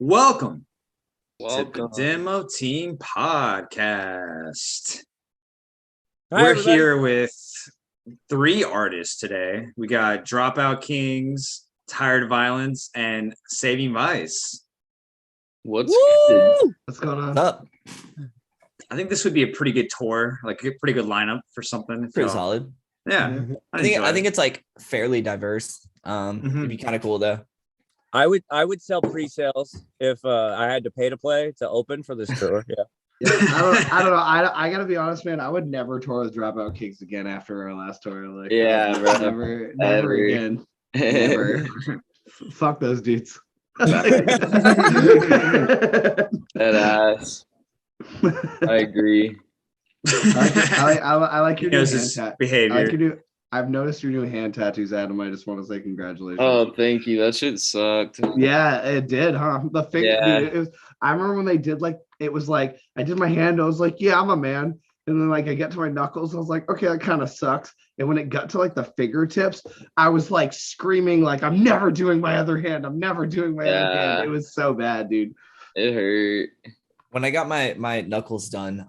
Welcome to the Welcome. Demo Team Podcast. Hi, We're everybody. here with three artists today. We got Dropout Kings, Tired Violence, and Saving Vice. What's good? Woo! What's going on? What's up? I think this would be a pretty good tour, like a pretty good lineup for something. Pretty So, solid. Yeah, I think it's like fairly diverse. Mhm. It'd be kind of cool though. I would sell pre-sales if I had to pay to play to open for this tour. Yeah. Yeah, I don't know. I gotta be honest, man. I would never tour with Dropout Kings again after our last tour. Like, Yeah, bro. never Ever. again. Never. Fuck those dudes. That ass. I agree. I like your He new knows hand his tat. behavior. I've noticed your new hand tattoos, Adam. I just want to say congratulations. Oh, thank you. That shit sucked. Yeah, it did, huh? The thing, Yeah. dude, I remember when they did it was like I did my hand, I was like, yeah, I'm a man. And then like I get to my knuckles, I was like, okay, that kind of sucks. And when it got to like the fingertips, I was like screaming, like, I'm never doing my other hand. I'm never doing my other hand. It was so bad, dude. It hurt. When I got my knuckles done,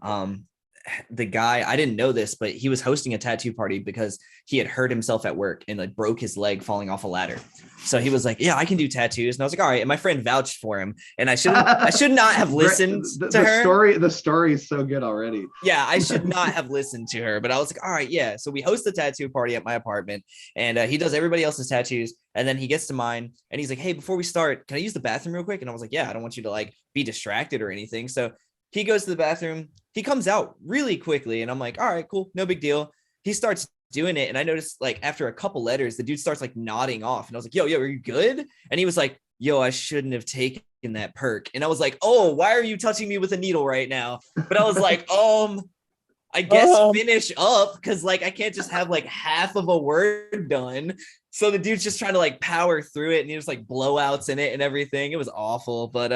the guy, I didn't know this, but he was hosting a tattoo party because he had hurt himself at work and like broke his leg falling off a ladder. So he was like, yeah, I can do tattoos. And I was like, all right. And my friend vouched for him. And I should not have listened to her. The story is so good already. Yeah, I should not have listened to her, but I was like, all right, yeah. So we host a tattoo party at my apartment, and he does everybody else's tattoos, and then he gets to mine, and he's like, hey, before we start, can I use the bathroom real quick? And I was like, yeah, I don't want you to like be distracted or anything. So he goes to the bathroom, he comes out really quickly, and I'm like, all right, cool, no big deal. He starts doing it, and I noticed like after a couple letters, the dude starts like nodding off, and I was like, yo, are you good? And he was like, yo, I shouldn't have taken that perk. And I was like, oh, why are you touching me with a needle right now? But I was like, I guess finish up, because like I can't just have like half of a word done. So the dude's just trying to like power through it, and he was like blowouts in it and everything. It was awful, but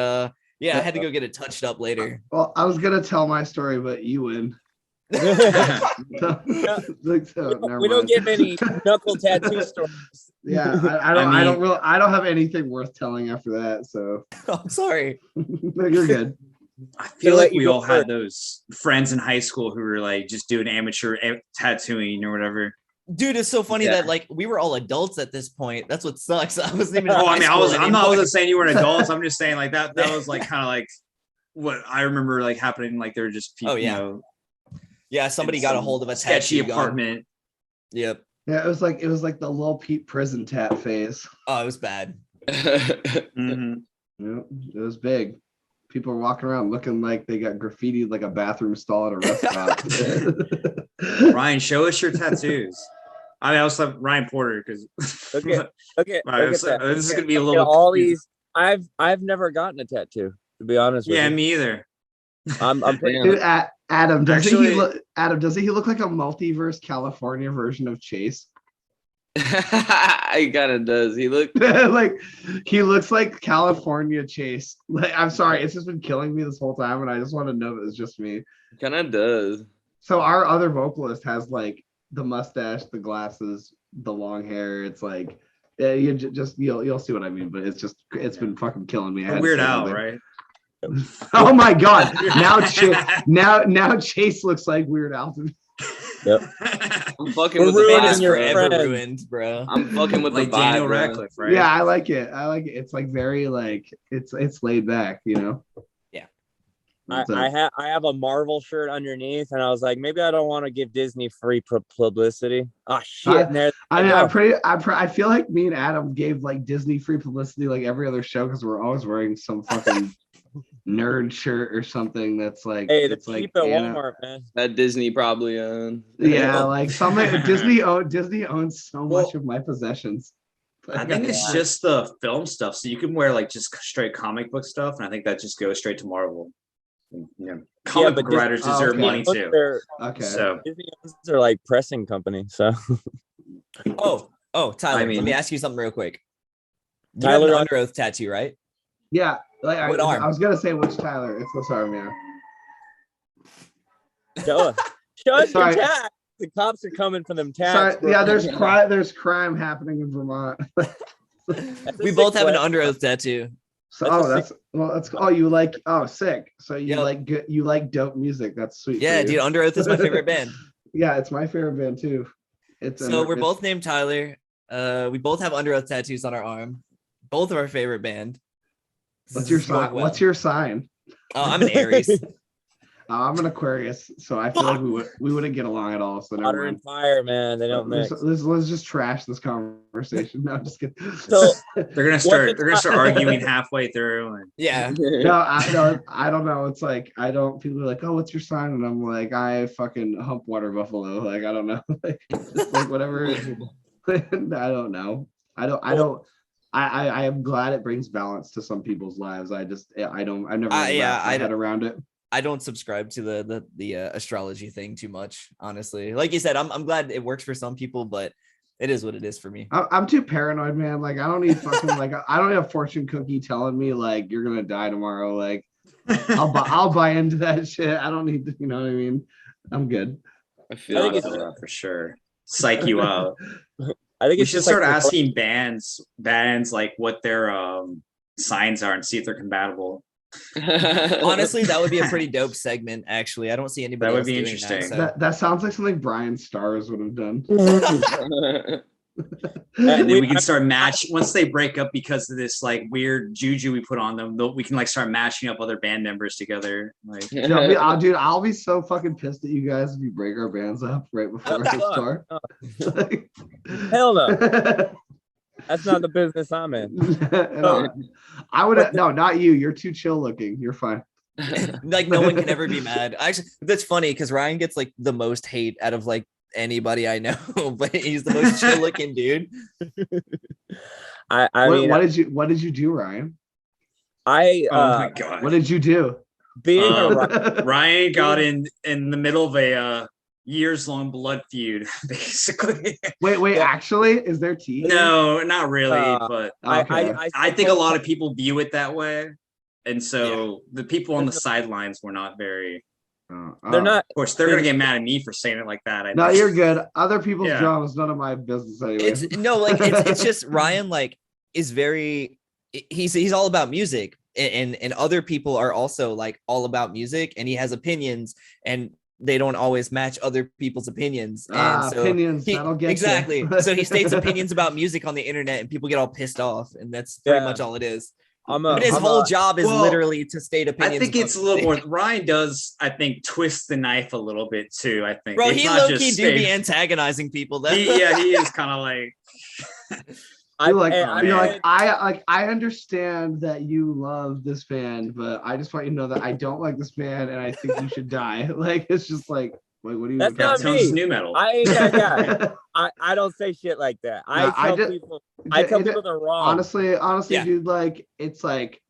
yeah, I had to go get it touched up later. Well, I was gonna tell my story, but you win. We Never don't mind. get many knuckle tattoo stories. Yeah, I don't have anything worth telling after that. So I'm sorry. no, you're good. I feel Let like you we go all had first. those friends in high school who were like just doing amateur tattooing or whatever. Dude, it's so funny Yeah. that like we were all adults at this point. That's what sucks. I wasn't even. Oh, I mean, I anymore. wasn't saying you weren't adults. I'm just saying like that was like kind of like what I remember like happening. Like they were just people, Oh, yeah. you know, Yeah, somebody in got a some hold of a sketchy tattoo gun. apartment. Yep. Yeah, it was like the Lil Peep prison tat phase. Oh, it was bad. Mhm. Yeah, it was big. People were walking around looking like they got graffitied like a bathroom stall at a restaurant. Ryan, show us your tattoos. I mean, I was like Ryan Porter because Okay. Okay. this is gonna be a Look little at all these. I've never gotten a tattoo, to be honest with Yeah, you. me either. I'm pretty. Damn. Dude, Adam, doesn't Actually- he look like a multiverse California version of Chase? He kind of does. He looked. Like he looks like California Chase. Like, I'm sorry, it's just been killing me this whole time, and I just want to know that it's just me. Kind of does. So our other vocalist has like the mustache, the glasses, the long hair. It's like you'll see what I mean, but it's been fucking killing me. I had to Weird say Al, something. right? Oh my god! Now Chase looks like Weird Al to me. I'm fucking We're with the ruining vibe, It's your bro. forever friend. ruined, bro. I'm fucking with Like the vibe, Daniel bro. Radcliffe, right? Yeah, I like it. It's like very like it's laid back, you know. Yeah. So- I have a Marvel shirt underneath, and I was like, maybe I don't want to give Disney free publicity. Oh shit! And there, I mean, go. I feel like me and Adam gave like Disney free publicity like every other show because we're always wearing some fucking nerd shirt or something that's like Hey, the it's like cheap at Anna- Walmart, man. That Disney probably owned. Yeah, like something Disney owns so much of my possessions. I think it's just the film stuff. So you can wear like just straight comic book stuff, and I think that just goes straight to Marvel. And, you know, comic but book writers deserve okay. money too. Okay. So Disney are like pressing company, so Oh, Tyler, I mean- let me ask you something real quick. You Tyler, have an under oath tattoo, right? Yeah, like What arm? I was gonna say which Tyler. It's this arm, yeah. show us your Sorry. tats. The cops are coming for them Sorry, tats. bro. yeah, there's crime happening in Vermont. That's a We sick both have an question. under oath tattoo. So That's that's oh you like sick. So you Yep. like good you like dope music. That's sweet. for Yeah, you. dude, Under Oath is my favorite band. Yeah, it's my favorite band too. So we're both named Tyler. We both have Under Oath tattoos on our arm. Both of our favorite band. What's your sign? What's your sign? I'm an Aries. I'm an Aquarius, so I feel like we wouldn't get along at all. So never water mind. and fire, man. They don't mix. Let's just trash this conversation. No, I'm just kidding. So They're gonna start arguing halfway through. And Yeah. No, I don't know. It's like I don't. People are like, "Oh, what's your sign?" And I'm like, "I fucking hump water buffalo." Like I don't know. Like just like whatever. I don't know. I am glad it brings balance to some people's lives. I've never really wrapped my head around it. I don't subscribe to the astrology thing too much, honestly. Like you said, I'm glad it works for some people, but it is what it is for me. I'm too paranoid, man. Like I don't need fucking like I don't need a fortune cookie telling me like you're gonna die tomorrow. Like I'll buy into that shit. I don't need to, you know what I mean? I'm good. I feel think like it's- for sure, psych you out. I think We it's should just start like asking bands like what their signs are and see if they're compatible. Honestly, that would be a pretty dope segment. Actually, I don't see anybody. That would else be doing interesting. That, That sounds like something Brian Stars would have done. And then we can start once they break up because of this like weird juju we put on them. We can like start matching up other band members together. Like, Dude, I'll be so fucking pissed at you guys if you break our bands up right before this tour. hell no. That's not the business I'm in. No, I would no, not you. You're too chill looking. You're fine. like no one can ever be mad. Actually, that's funny because Ryan gets like the most hate out of like anybody I know, but he's the most chill looking dude. I mean, what did you do, Ryan? I oh my god, What did you do? being a Ryan got in the middle of a years-long blood feud, basically. Wait, actually, is there tea? No, not really, but Okay. I think a lot of people view it that way, and so the people on the sidelines were not very. they're not. Of course, they're gonna get mad at me for saying it like that. I No, think. you're good. Other people's Yeah. drama is none of my business anyway. It's no like it's just Ryan like is very he's all about music and other people are also like all about music and he has opinions and they don't always match other people's opinions. And so opinions. That'll get exactly. you. So he states opinions about music on the internet and people get all pissed off, and that's pretty much all it is. But his whole job is literally to state opinions. I think it's a little more. Ryan does, I think, twist the knife a little bit too. I think. Bro, It's he not low just key do stay- be antagonizing people. Though. he is kind of like. I understand that you love this band, but I just want you to know that I don't like this band and I think you should die. Like it's just like what do you? That's That not sounds me. new metal. I ain't that guy. I don't say shit like that. I tell people they're wrong. Honestly, Yeah. dude, like it's like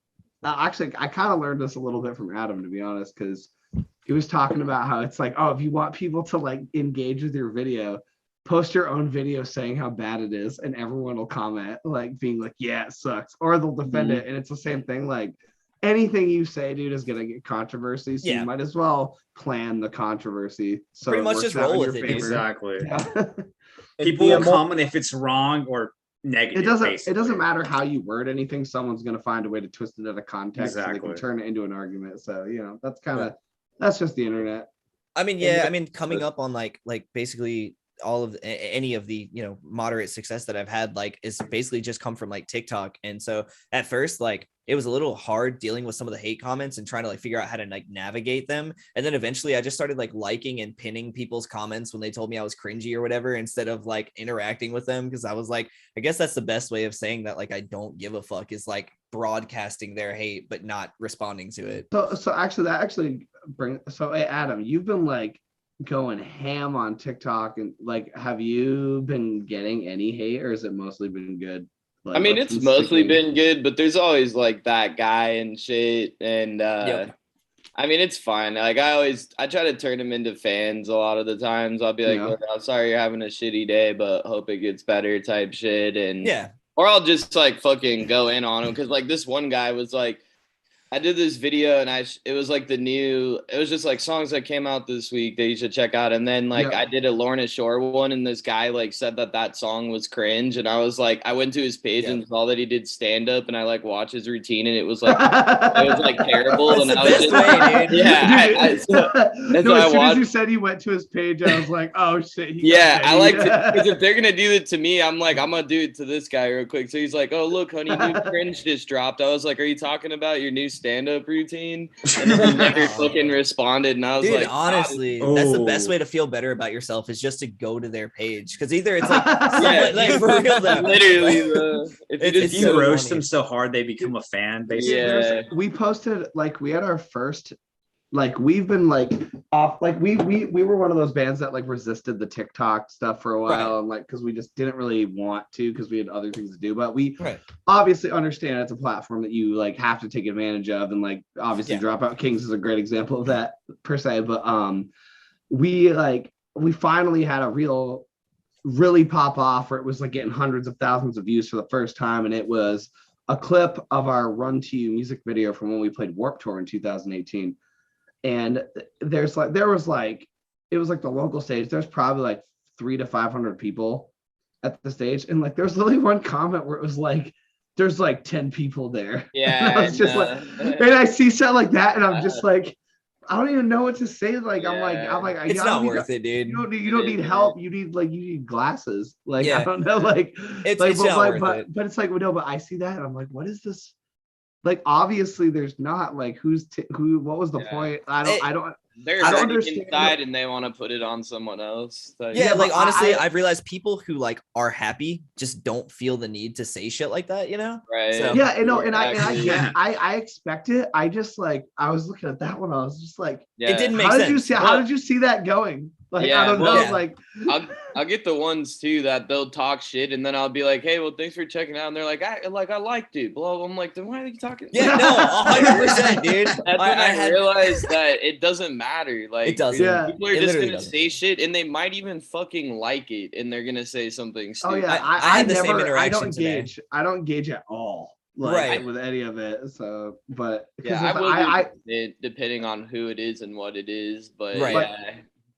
actually I kind of learned this a little bit from Adam, to be honest, because he was talking about how it's like, oh, if you want people to like engage with your video, post your own video saying how bad it is, and everyone will comment like being like, yeah, it sucks, or they'll defend it. And it's the same thing. Like anything you say, dude, is gonna get controversy. So you might as well plan the controversy. So pretty much just roll with it. Exactly. Yeah. People will comment if it's wrong or negative. It doesn't matter how you word anything. Someone's gonna find a way to twist it out of context. So they can turn it into an argument. So that's just the internet. I mean, coming up on like basically all of any of the moderate success that I've had like is basically just come from like TikTok. And so at first like it was a little hard dealing with some of the hate comments and trying to like figure out how to like navigate them. And then eventually I just started like liking and pinning people's comments when they told me I was cringy or whatever, instead of like interacting with them, because I was like, I guess that's the best way of saying that like I don't give a fuck, is like broadcasting their hate but not responding to it. So actually hey, Adam, you've been like going ham on TikTok, and like have you been getting any hate, or has it mostly been good? Like, I mean, it's mostly been good, but there's always like that guy and shit. And I mean, it's fine. Like I try to turn them into fans a lot of the times. I'll be like, look, I'm sorry you're having a shitty day, but hope it gets better type shit. And or I'll just like fucking go in on him, because like this one guy was like, I did this video and it was like it was just like songs that came out this week that you should check out. And then like I did a Lorna Shore one, and this guy like said that song was cringe. And I was like, I went to his page and saw that he did stand up, and I like watched his routine, and it was like terrible. That's and the I was best way, dude. Yeah. No, as soon as you said you went to his page, I was like, oh shit. I like because if they're gonna do it to me, I'm like, I'm gonna do it to this guy real quick. So he's like, oh look, honey, new cringe just dropped. I was like, are you talking about your new stand-up routine? And then he never fucking responded, and I was like, honestly, that's the best way to feel better about yourself is just to go to their page, because either it's like, like for real though. Literally, if you roast them so hard they become a fan, basically. We posted like we had our first. Like we've been like off, like we were one of those bands that like resisted the TikTok stuff for a while, and like because we just didn't really want to because we had other things to do. But we obviously understand it's a platform that you like have to take advantage of, and like obviously Dropout Kings is a great example of that per se. But we finally had a really pop off where it was like getting hundreds of thousands of views for the first time, and it was a clip of our Run to You music video from when we played Warped Tour in 2018. And it was like the local stage. There's probably like 300 to 500 people at the stage, and like there's literally one comment where it was like there's like 10 people there. Yeah, and I was just like, and I see something like that, and I'm just like, I don't even know what to say. Like I'm like it's not worth it, dude. You don't need help. You need glasses. Like I don't know. Like it's like, not worth it. But it's like no. But I see that, and I'm like, what is this? Like obviously there's not like who what was the point? I don't they're I don't hurting understand inside and they want to put it on someone else. Like, like honestly, I've realized people who like are happy just don't feel the need to say shit like that, you know? Right. So, I expect it. I just like I was looking at that one, I was just like, it didn't make sense. How did you see that going? Like I don't know. Like I'll get the ones too that they'll talk shit, and then I'll be like, "Hey, well, thanks for checking out." And they're like, "I liked it." Blah. I'm like, "Then why are you talking?" Yeah, no, 100%, dude. That's when I realized that it doesn't matter. Like, it doesn't. People are just gonna say shit, and they might even fucking like it, and they're gonna say something stupid. Oh yeah, I had the same interaction today. I don't engage at all. Like, with any of it. So, but I will it depending on who it is and what it is. But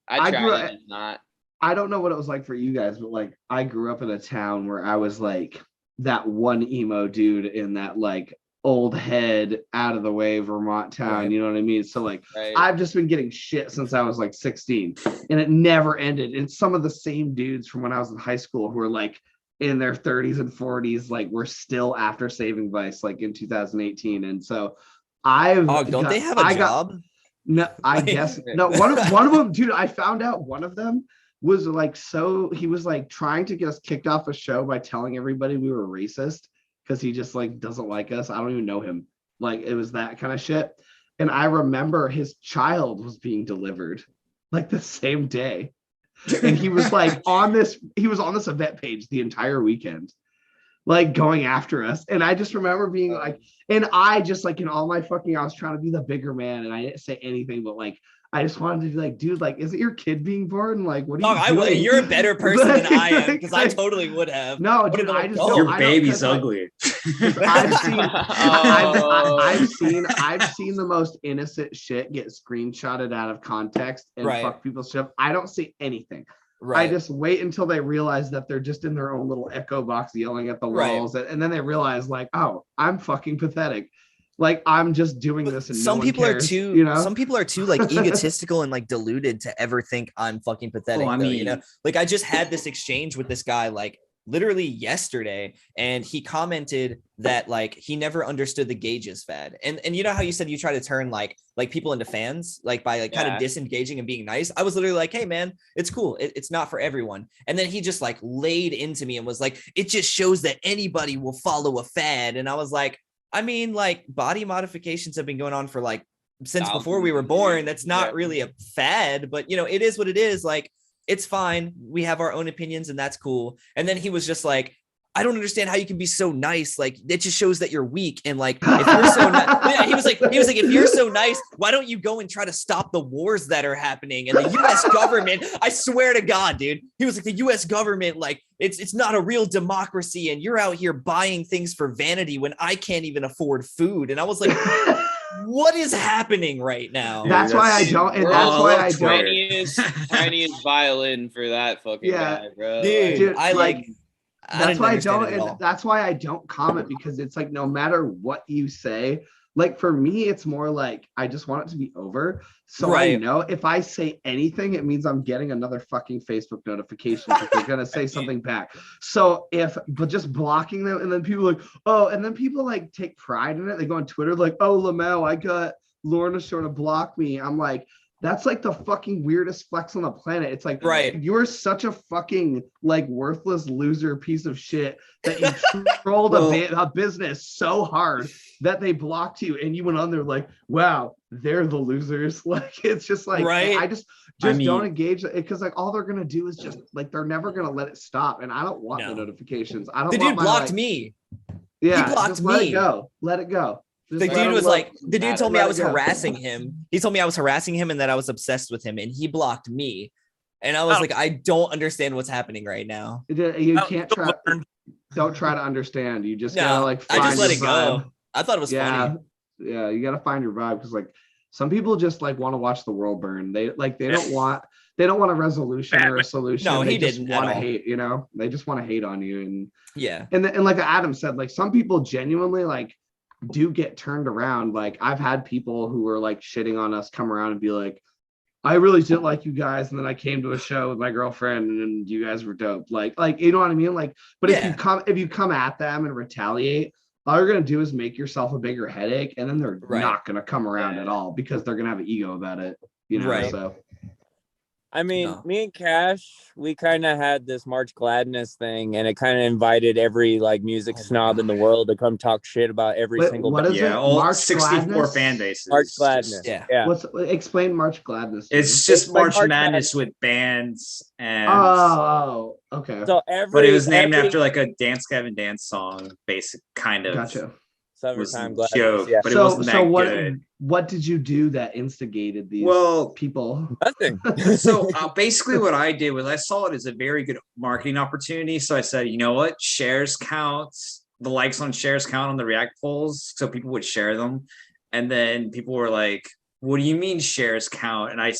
I try to not. I don't know what it was like for you guys, but like I grew up in a town where I was like that one emo dude in that like old head out of the way Vermont town. You know what I mean? So like I've just been getting shit since I was like 16, and it never ended. And some of the same dudes from when I was in high school who were like in their 30s and 40s, like we're still after Saving Vice, like in 2018. And so don't they have a job? No, I guess no. One of them, dude. I found out one of them was like he was like trying to get us kicked off a show by telling everybody we were racist because he just like doesn't like us. I don't even know him. Like it was that kind of shit. And I remember his child was being delivered like the same day, and he was like on this event page the entire weekend, like going after us. And I just remember being like, and I just like in all my fucking, I was trying to be the bigger man, and I didn't say anything, but like I just wanted to be like, dude, like, is it your kid being born? Like, what are you doing? You're a better person than I am, because I totally would have. No, dude, I just your baby's ugly. I've seen the most innocent shit get screenshotted out of context and fuck people's shit. I don't see anything. I just wait until they realize that they're just in their own little echo box yelling at the walls, and then they realize like, oh, I'm fucking pathetic. Like I'm just doing this, and some people are too, you know. Some people are too like egotistical and like deluded to ever think I'm fucking pathetic. I mean, you know, like I just had this exchange with this guy like literally yesterday, and he commented that like he never understood the gauges fad, and you know how you said you try to turn like people into fans like by like kind of disengaging and being nice. I was literally like, hey man, it's cool, it's not for everyone. And then he just like laid into me and was like, it just shows that anybody will follow a fad. And I was like, I mean, like body modifications have been going on for like since before we were born. That's not really a fad, but you know, it is what it is. Like, it's fine. We have our own opinions and that's cool. And then he was just like, I don't understand how you can be so nice. Like, it just shows that you're weak. And like, if you're so nice, he was like, if you're so nice, why don't you go and try to stop the wars that are happening? And the US government, I swear to God, dude, he was like, the US government, like it's not a real democracy. And you're out here buying things for vanity when I can't even afford food. And I was like, what is happening right now? That's why I don't. And that's Oh, why I I love don't. Twitter. Tiniest violin for that fucking Yeah. guy, bro. Dude, I like, that's didn't why I understand don't. it at And all. that's why I don't comment, because it's like no matter what you say, like for me, it's more like I just want it to be over. So I Right. know if I say anything, it means I'm getting another fucking Facebook notification because they're gonna say something back. So but just blocking them, and then people like, oh, and then people like take pride in it. They go on Twitter like, oh, Lamau, I got Lorna Shore to block me. I'm like, that's like the fucking weirdest flex on the planet. It's like, Right. you're such a fucking like worthless loser piece of shit that you trolled a business so hard that they blocked you, and you went on there like, wow, they're the losers. Like, it's just like, Right. I just don't engage it, because like all they're gonna do is just like, they're never gonna let it stop, and I don't want the notifications. I don't The want dude my, blocked like, me. Yeah, He blocked just let me. it go. Let it go. Just The let dude him was look. like, the dude told me Let I it was go. harassing him. He told me I was harassing him and that I was obsessed with him, and he blocked me. And I was like, I don't understand what's happening right now. You can't try. Don't try to understand. You just gotta like I find just let your it vibe. go. I thought it was funny. Yeah, you gotta find your vibe, because like some people just like want to watch the world burn. They don't want a resolution or a solution. No, they he just didn't want at to all. hate. They just want to hate on you. Yeah. And like Adam said, like some people genuinely like do get turned around. Like I've had people who were like shitting on us come around and be like, I really didn't like you guys, and then I came to a show with my girlfriend, and you guys were dope. Like you know what I mean? Like, but if you come at them and retaliate, all you're gonna do is make yourself a bigger headache, and then they're not gonna come around at all, because they're gonna have an ego about it. Right. So I mean, me and Cash, we kind of had this March Gladness thing, and it kind of invited every like music snob in the world to come talk shit about every single. What is it? all March 64 Gladness? fan bases. March Gladness. Yeah. Explain March Gladness? It's just It's like March March Madness Madness. with bands and. Oh, okay. So but it was named after like a Dance Gavin Dance song, basic kind of. Gotcha. Summertime was Gladness. joke, Yeah. but it wasn't that good. What did you do that instigated these people? Nothing. So basically what I did was I saw it as a very good marketing opportunity. So I said, you know what? Shares counts. The likes on shares count on the React polls. So people would share them. And then people were like, what do you mean shares count? And I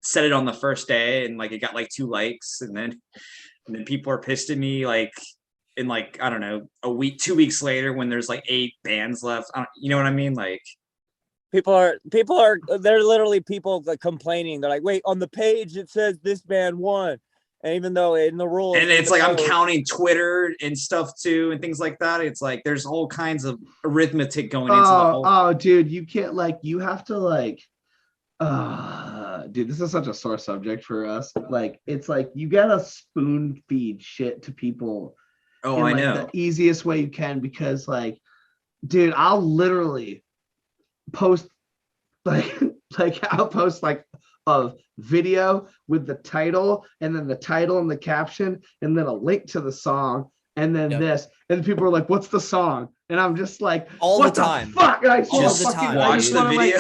said it on the first day, and like it got like 2 likes. And then people are pissed at me like in like, I don't know, a week, 2 weeks later when there's like 8 bands left. You know what I mean? Like people are they're literally people like complaining. They're like, wait, on the page it says this band won, and even though in the rules, and it's like I'm counting Twitter and stuff too and things like that. It's like there's all kinds of arithmetic going into the whole. Dude, you can't you have to dude, this is such a sore subject for us. Like it's like you gotta spoon feed shit to people. Oh, I know. The easiest way you can, because like, dude, I'll literally post I'll post like a video with the title, and then the title and the caption, and then a link to the song, and then this, and people are like, "What's the song?" And I'm just like, all what the time. Fuck! And I just the time. Watch the video.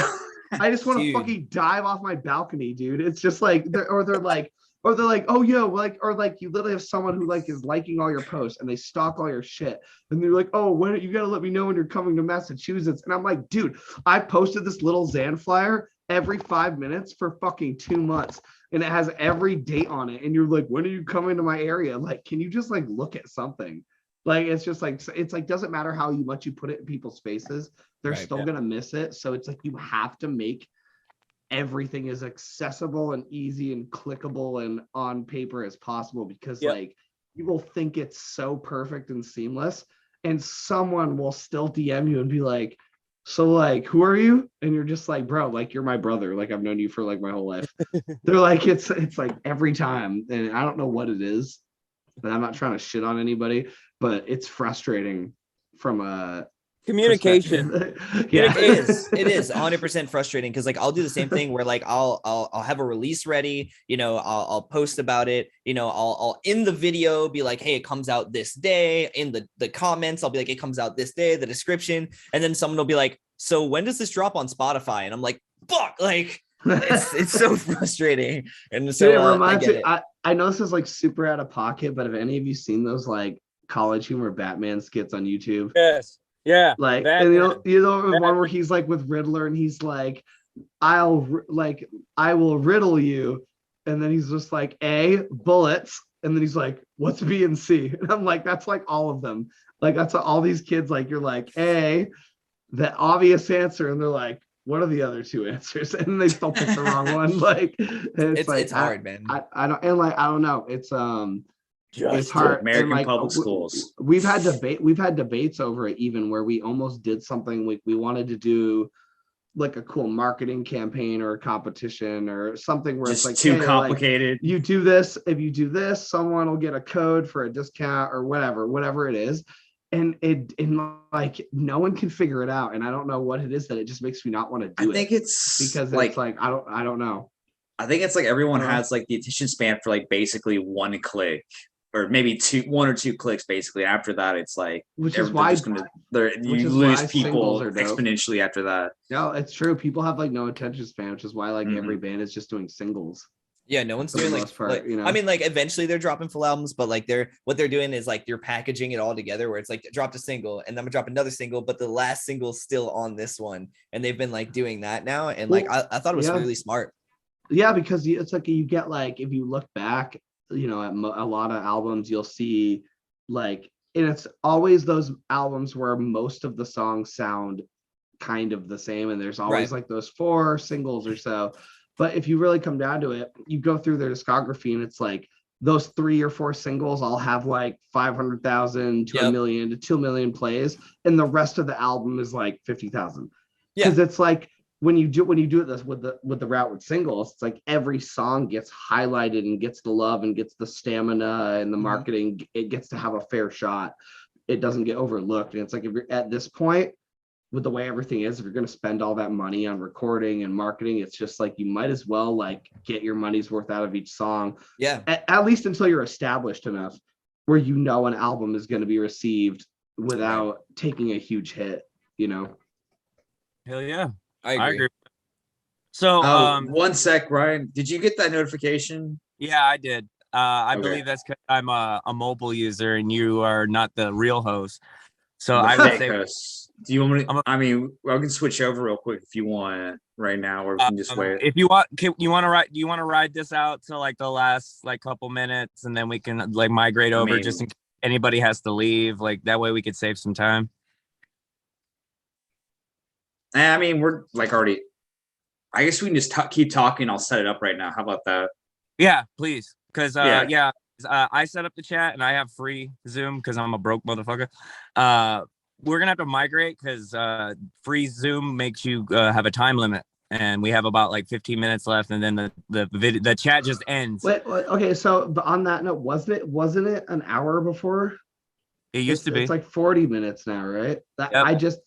I just want to fucking dive off my balcony, dude. It's just like they're like, oh yeah, like you literally have someone who like is liking all your posts and they stalk all your shit, and they're like, oh, when you gotta let me know when you're coming to Massachusetts. And I'm like, dude, I posted this little Zan flyer every 5 minutes for fucking 2 months, and it has every date on it. And you're like, when are you coming to my area? Like, can you just like look at something? Like it's just like doesn't matter how much you put it in people's faces, they're still gonna miss it. So it's like you have to make everything as accessible and easy and clickable and on paper as possible, because like people think it's so perfect and seamless, and someone will still DM you and be like, so like, who are you? And you're just like, bro, like you're my brother, like I've known you for like my whole life. They're like, it's like every time, and I don't know what it is, but I'm not trying to shit on anybody, but it's frustrating from a communication. It is 100% frustrating, because like I'll do the same thing where like I'll have a release ready, I'll post about it, I'll in the video be like, hey, it comes out this day. In the comments I'll be like, it comes out this day, the description, and then someone will be like, so when does this drop on Spotify? And I'm like, fuck, like it's so frustrating. And so it reminds me, I know this is like super out of pocket, but have any of you seen those like College Humor Batman skits on YouTube? Yes. Yeah. Like, that, and that, you know the that- one where he's like with Riddler and he's like, I will riddle you. And then he's just like, A, bullets. And then he's like, what's B and C? And I'm like, that's like all of them. Like, that's all these kids, like, you're like, A, the obvious answer. And they're like, what are the other two answers? And they still pick the wrong one. Like, it's like, it's hard, man. I don't, and like, I don't know. It's Justice. hard. American and like public schools. we've had debates over it, even where we almost did something. We wanted to do like a cool marketing campaign or a competition or something where Just it's like too hey, complicated. like, you do this, if you do this, someone will get a code for a discount or whatever it is. And like no one can figure it out. And I don't know what it is that it just makes me not want to do it. I think it's because like, it's like I don't know. I think it's like everyone has like the attention span for like basically one click or maybe one or two clicks. Basically, after that, it's like Which is why you lose people exponentially after that. No, it's true. People have like no attention span, which is why like every band is just doing singles. Yeah, no one's For the doing most part, you know? I mean, like eventually they're dropping full albums, but like what they're doing is like they're packaging it all together where it's like dropped a single and then I'm gonna drop another single, but the last single's still on this one. And they've been like doing that now. And like I thought it was really smart. Yeah, because it's like you get like, if you look back, you know, at a lot of albums, you'll see like, and it's always those albums where most of the songs sound kind of the same, and there's always like those 4 singles or so. But if you really come down to it, you go through their discography and it's like those 3 or 4 singles all have like 500,000 to 1 million to 2 million plays, and the rest of the album is like 50,000. Because it's like when you do this with the route with singles, it's like every song gets highlighted and gets the love and gets the stamina and the marketing. It gets to have a fair shot. It doesn't get overlooked. And it's like, if you're at this point with the way everything is, if you're going to spend all that money on recording and marketing, it's just like you might as well like get your money's worth out of each song. Yeah. At least until you're established enough where you know an album is going to be received without taking a huge hit, you know? Hell yeah. I agree. So one sec, Ryan. Did you get that notification? Yeah, I did. I believe that's because I'm a mobile user and you are not the real host. So I would say host. Do you want me to, I mean, I can switch over real quick if you want right now, or we can just wait. If you want, do you want to ride this out to like the last like couple minutes and then we can like migrate over just in case anybody has to leave, like that way we could save some time. I mean, we're like already, I guess we can just keep talking. I'll set it up right now. How about that? Yeah, please. Because I set up the chat and I have free Zoom because I'm a broke motherfucker. We're gonna have to migrate because free Zoom makes you have a time limit, and we have about like 15 minutes left, and then the chat just ends. Wait, okay, so but on that note, wasn't it an hour before? It used to be. It's like 40 minutes now, right? I just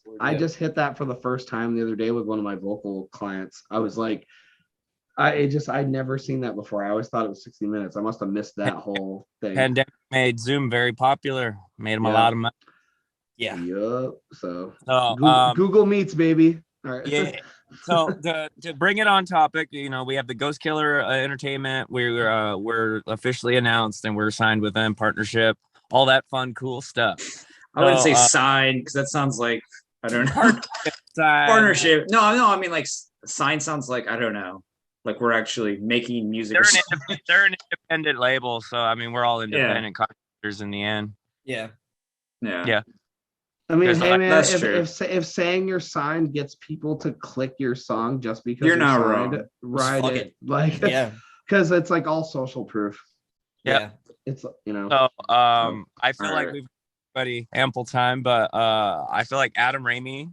hit that for the first time the other day with one of my vocal clients. I was like, I'd never seen that before. I always thought it was 60 minutes. I must have missed that whole thing. Pandemic made Zoom very popular, made them a lot of money. Yeah. Yep. So Google Meets, baby. All right. Yeah. So to bring it on topic, you know, we have the Ghost Killer Entertainment. We're officially announced and we're signed with them, partnership, all that fun, cool stuff. I wouldn't say signed because that sounds like, I don't know. Partnership. No, I mean like sign sounds like, I don't know. Like we're actually making music. They're an independent label, so I mean we're all independent contractors in the end. Yeah. I mean, hey man, that's true. if saying you're signed gets people to click your song just because you're not signed, wrong. Ride it. Like because it's like all social proof. Yeah. It's you know. So I feel like we've got ample time, but I feel like Adam Ramey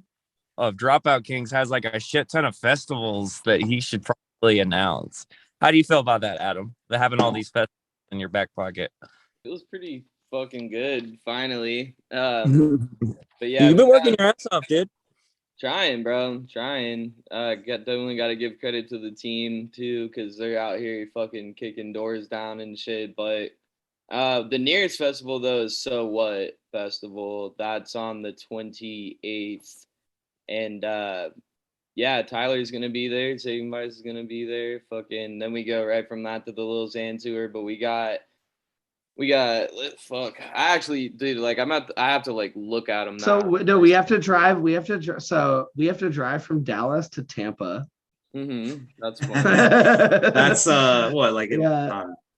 of Dropout Kings has like a shit ton of festivals that he should probably announce. How do you feel about that, Adam? Having all these festivals in your back pocket. It was pretty fucking good, finally. But yeah, you've been working your ass off, dude. Trying, bro. Trying. Definitely got to give credit to the team too, because they're out here fucking kicking doors down and shit. But the nearest festival though is So What Festival. That's on the 28th, and Tyler's gonna be there. Saving Vice is gonna be there. Fucking. Then we go right from that to the Lil Xan tour. But we got We got fuck. I actually, dude, like I have to like look at them. So no, we have to drive. So we have to drive from Dallas to Tampa. That's fun. That's what like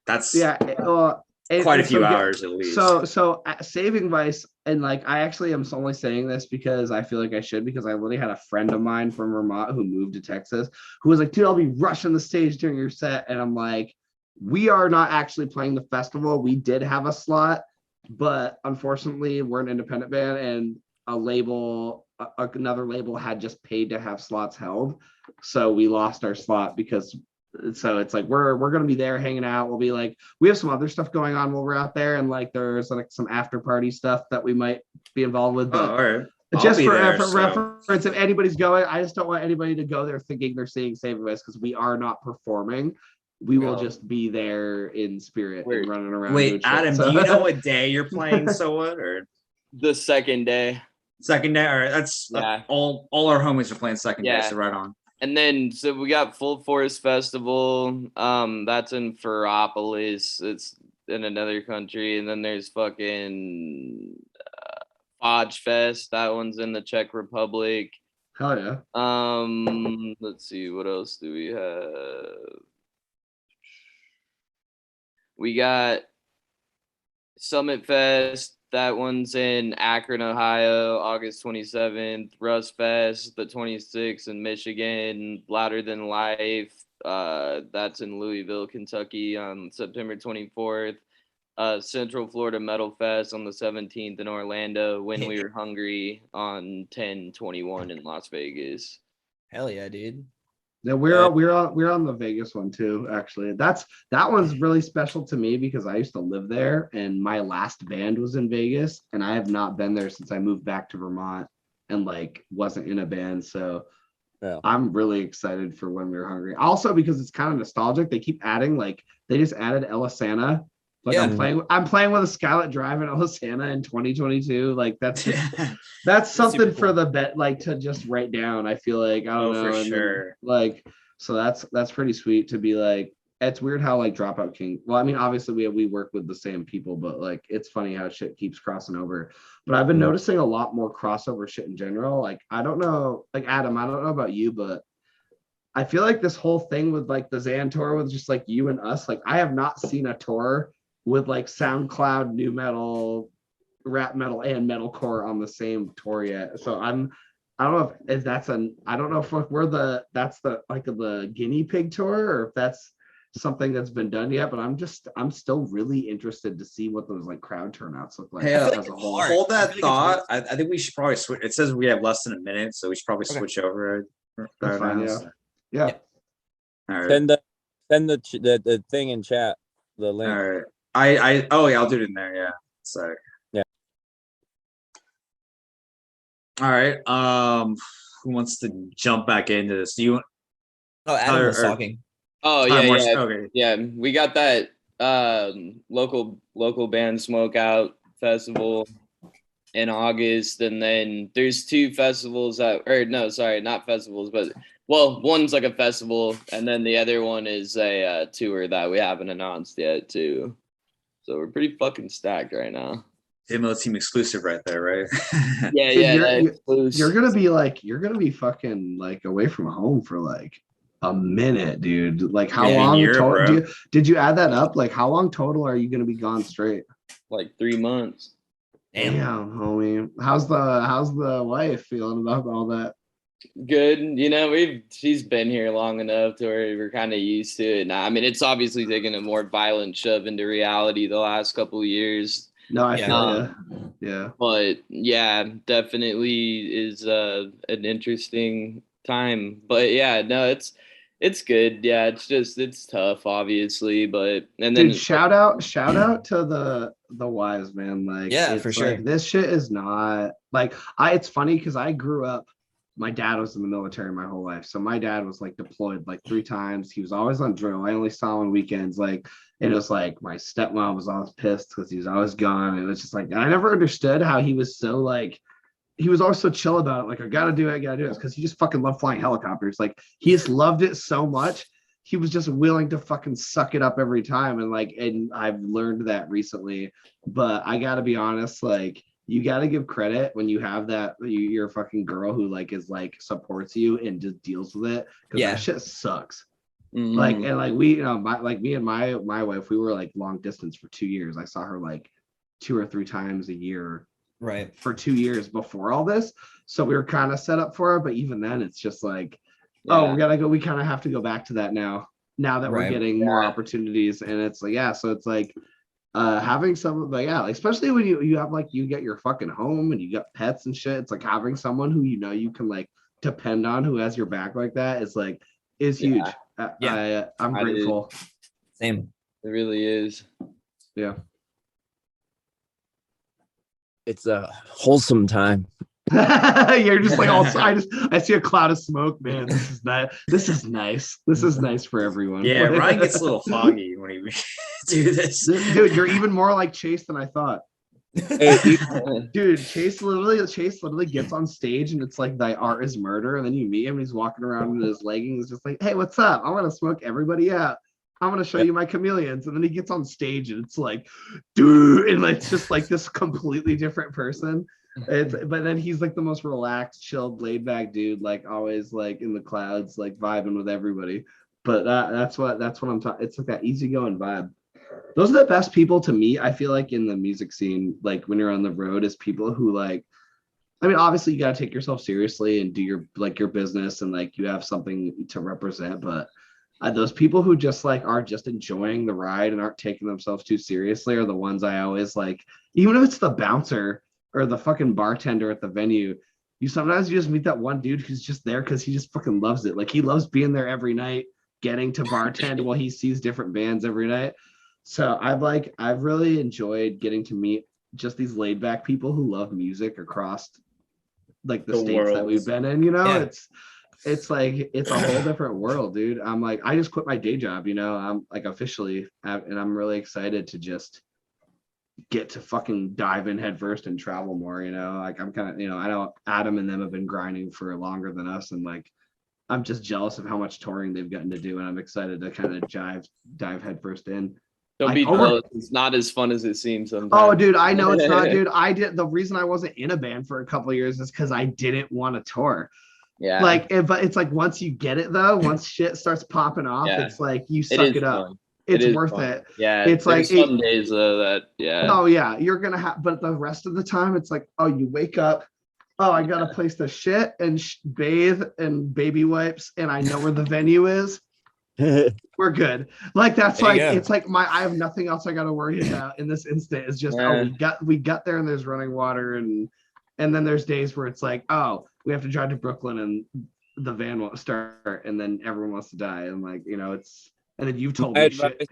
that's Well, quite a few hours at least. So saving Vice, and like I actually am only saying this because I feel like I should, because I literally had a friend of mine from Vermont who moved to Texas who was like, dude, I'll be rushing the stage during your set, and I'm like, we are not actually playing the festival. We did have a slot, but unfortunately we're an independent band, and another label had just paid to have slots held, so we lost our slot because. So it's like we're gonna be there hanging out. We'll be like, we have some other stuff going on while we're out there, and like there's like some after party stuff that we might be involved with. But all right. Just for reference, if anybody's going, I just don't want anybody to go there thinking they're seeing Saving Us, because we are not performing. We will just be there in spirit and running around. Wait, Adam, do you know what day you're playing? So what? Or the second day? All right, that's all our homies are playing second day. So right on. And then, so we got Full Force Festival. That's in Ferropolis. It's in another country. And then there's fucking Fodge Fest. That one's in the Czech Republic. Hell yeah. Let's see, what else do we have? We got Summit Fest. That one's in Akron, Ohio, August 27th. Rust Fest, the 26th in Michigan. Louder Than Life, that's in Louisville, Kentucky on September 24th. Central Florida Metal Fest on the 17th in Orlando. When We Were Hungry on 10/21 in Las Vegas. Hell yeah, dude. Yeah, we're on the Vegas one too. Actually, that one's really special to me because I used to live there, and my last band was in Vegas, and I have not been there since I moved back to Vermont and like wasn't in a band. So I'm really excited for When We Were Hungry. Also because it's kind of nostalgic. They keep adding, like they just added Elisana. Like I'm playing with a Skylit Drive in Elisana in 2022. Like that's something for the bet, like to just write down. I feel like I don't know. For sure. Then, like so that's pretty sweet to be like. It's weird how like Dropout King. Well, I mean, obviously we work with the same people, but like it's funny how shit keeps crossing over. But I've been noticing a lot more crossover shit in general. Like I don't know, like Adam, I don't know about you, but I feel like this whole thing with like the Zan tour with just like you and us. Like I have not seen a tour with like SoundCloud, new metal, rap metal, and metalcore on the same tour yet. So I don't know if that's I don't know if that's the guinea pig tour, or if that's something that's been done yet. But I'm still really interested to see what those like crowd turnouts look like. Hey, as a whole. Hold that thought. I think we should probably switch. It says we have less than a minute, so we should probably switch over. That's fine, yeah. All right. Send the thing in chat, the link. All right. I'll do it in there. Yeah. So. Yeah. All right. Who wants to jump back into this? Do you? Oh, Adam was talking. Oh yeah. Okay. Yeah, we got that local band Smokeout Festival in August, and then there's two festivals not festivals, but one's like a festival, and then the other one is a tour that we haven't announced yet too. So we're pretty fucking stacked right now. Demo team exclusive right there, right? Yeah. You're gonna be fucking like away from home for like a minute, dude. Like how long did you add that up? Like how long total are you gonna be gone straight? Like 3 months. Damn, homie. How's the wife feeling about all that? Good. She's been here long enough to where we're kind of used to it now. I mean, it's obviously taken a more violent shove into reality the last couple of years. No, I feel yeah. But yeah, definitely is an interesting time. But yeah, no, it's good. Yeah, it's tough, obviously. But and then shout out to the wives, man. Like for sure. Like, this shit is not like it's funny because I grew up. My dad was in the military my whole life. So my dad was like deployed like 3 times. He was always on drill. I only saw him on weekends. Like, and it was like my stepmom was always pissed because he was always gone. And it's just like, I never understood how he was so like, he was always so chill about it. Like, I gotta do it. Because he just fucking loved flying helicopters. Like, he just loved it so much. he was just willing to fucking suck it up every time. And like, and I've learned that recently, but I gotta be honest, like, you gotta give credit when you have that, you're a fucking girl who like is like supports you and just deals with it, because that shit sucks. Like, and like we, like me and my wife, we were like long distance for 2 years. I saw her like 2 or 3 times a year, right, for 2 years before all this. So we were kind of set up for it, but even then it's just like, oh, we kind of have to go back to that now that we're getting more opportunities. And it's like, so it's like having some, like, especially when you have like, you get your fucking home and you got pets and shit, it's like having someone who you can like depend on, who has your back like that, is like, is huge. I'm grateful. Same. It really is. Yeah. It's a wholesome time. You're just like, I see a cloud of smoke, man. This is nice. This is nice. This is nice for everyone. Yeah, Ryan gets a little foggy when he do this. Dude, you're even more like Chase than I thought. Dude, Chase literally gets on stage and it's like, thy art is murder, and then you meet him and he's walking around in his leggings just like, hey, what's up? I want to smoke everybody out. I'm gonna show you my chameleons. And then he gets on stage and it's like, dude, and like, it's just like this completely different person. But then he's like the most relaxed, chilled, laid back dude, like always like in the clouds, like vibing with everybody. But that's what I'm talking. It's like that easygoing vibe. Those are the best people to meet, I feel like, in the music scene. Like when you're on the road, is people who like, I mean, obviously you got to take yourself seriously and do your business, and like you have something to represent. But those people who just like are just enjoying the ride and aren't taking themselves too seriously are the ones I always like. Even if it's the bouncer or the fucking bartender at the venue, you just meet that one dude who's just there because he just fucking loves it. Like he loves being there every night, getting to bartend while he sees different bands every night. So I've really enjoyed getting to meet just these laid back people who love music across like the states that we've been in, It's like, it's a whole different world, dude. I'm like, I just quit my day job, I'm like officially, and I'm really excited to just get to fucking dive in head first and travel more, like I'm kind of, I know Adam and them have been grinding for longer than us, and like I'm just jealous of how much touring they've gotten to do, and I'm excited to kind of dive head first in. Don't be jealous. It's not as fun as it seems sometimes. Oh, dude, I know it's not, dude. The reason I wasn't in a band for a couple of years is because I didn't want to tour. Yeah. Like, but it's like once you get it though, once shit starts popping off, it's like you suck it up. Fun. It's worth it. Yeah. It's like some days though that Oh yeah, you're gonna have, but the rest of the time it's like, oh, you wake up, oh, I got a place to shit and bathe and baby wipes, and I know where the venue is. We're good. Like that's like it's like I have nothing else I got to worry about in this instant. It's just we got there and there's running water, and then there's days where it's like, oh, we have to drive to Brooklyn and the van won't start, and then everyone wants to die, and like it's, and then you've told me shit.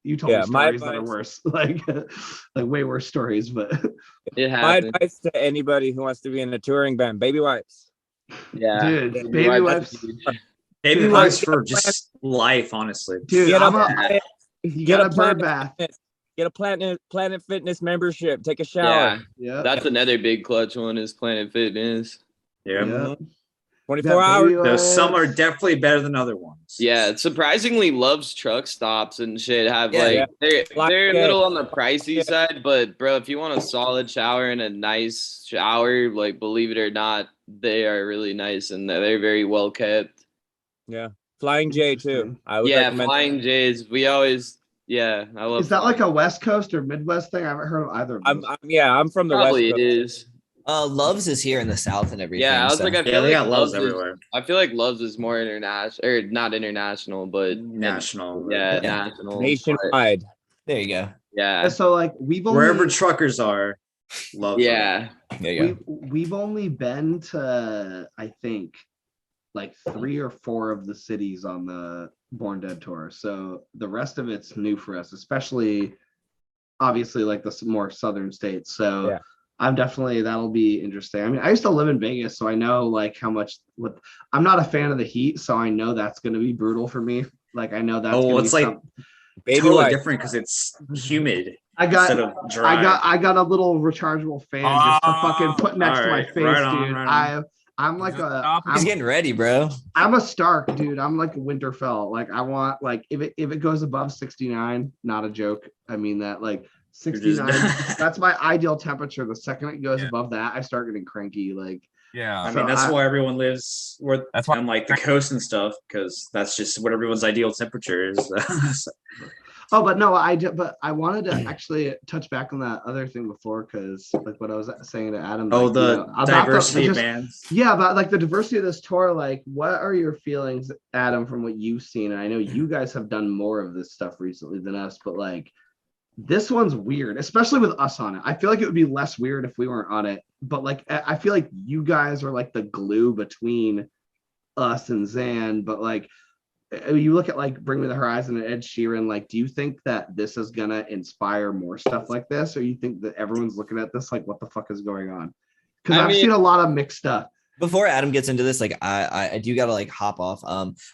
You told me stories that are worse, like way worse stories, but my advice to anybody who wants to be in a touring band: baby wipes. Yeah, dude, baby wipes. Baby wipes for just life, honestly. Dude, get a bird bath. Get a Planet Fitness membership. Take a shower. Yeah. That's another big clutch one is Planet Fitness. Yeah. 24 hours. Those some are definitely better than other ones. Yeah, surprisingly, Love's truck stops and shit have they're a little on the pricey side, but bro, if you want a solid shower and a nice shower, like believe it or not, they are really nice and they're very well kept. Yeah, Flying J too. I would recommend Flying J's. We always, I love. Is that like a West Coast or Midwest thing? I haven't heard of either of those. I'm from the Probably West Coast. It is. Loves is here in the South and everything. Yeah, I was like, I feel they like got Loves everywhere. I feel like Loves is more international, or not international, but national. National, nationwide. There you go. Yeah. So like wherever truckers are, Loves. Yeah. There you go. We've only been to, I think, like 3 or 4 of the cities on the Born Dead tour. So the rest of it's new for us, especially obviously like the more southern states. So I'm definitely, that'll be interesting. I mean, I used to live in Vegas, so I know like how much I'm not a fan of the heat, so I know that's going to be brutal for me. Like I know that's it's like totally different because it's humid. I got a little rechargeable fan just to fucking put next to my face, dude. I'm like He's getting ready, bro. I'm a Stark, dude. I'm like a Winterfell. Like I want like if it goes above 69, not a joke. I mean that like 69. That's my ideal temperature. The second it goes above that, I start getting cranky. Like yeah. I mean that's why everyone lives where that's why on like the coast and stuff, because that's just what everyone's ideal temperature is. Oh, but no, but I wanted to actually touch back on that other thing before, because like what I was saying to Adam. Oh, like, the about diversity of bands. Yeah, about like the diversity of this tour. Like, what are your feelings, Adam, from what you've seen? And I know you guys have done more of this stuff recently than us, but like this one's weird, especially with us on it. I feel like it would be less weird if we weren't on it, but like I feel like you guys are like the glue between us and Zan, but like you look at like Bring Me the Horizon and Ed Sheeran, like do you think that this is gonna inspire more stuff like this, or you think that everyone's looking at this like what the fuck is going on? Because I've seen a lot of mixed stuff. Before Adam gets into this, like I do gotta like hop off.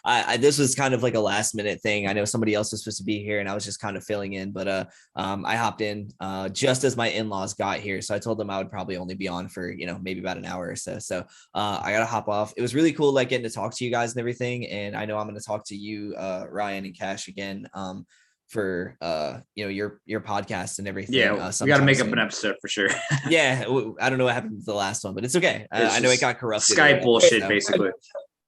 I this was kind of like a last minute thing. I know somebody else was supposed to be here and I was just kind of filling in, but I hopped in just as my in-laws got here. So I told them I would probably only be on for, you know, maybe about an hour or so. So I gotta hop off. It was really cool like getting to talk to you guys and everything. And I know I'm gonna talk to you, Ryan and Cash again. For you know, your podcast and everything. Yeah, we got to make up an episode for sure. Yeah, I don't know what happened with the last one, but it's okay. I know it got corrupted. Skype bullshit, basically.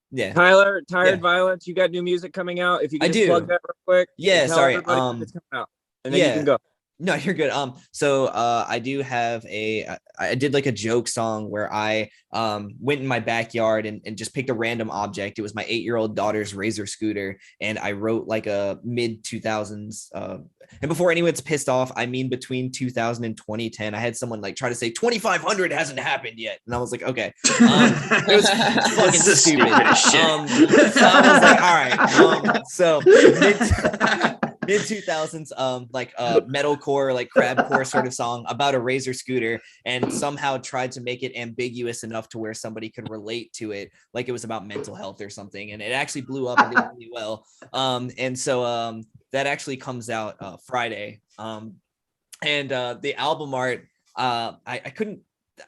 Yeah. Tyler, Tired Violence, you got new music coming out. If you can just plug that real quick. Yeah, sorry. It's coming out. And then you can go. No, you're good. So I do have I did like a joke song where I went in my backyard and just picked a random object. It was my 8-year-old daughter's Razor scooter, and I wrote like a mid 2000s. And before anyone's pissed off, I mean between 2000 and 2010. I had someone like try to say 2500 hasn't happened yet, and I was like, okay, it was fucking stupid. So I was like, all right. So mid 2000s, like metalcore, like crabcore sort of song about a Razor scooter, and somehow tried to make it ambiguous enough to where somebody could relate to it, like it was about mental health or something, and it actually blew up and did really well. And so that actually comes out Friday. And the album art, I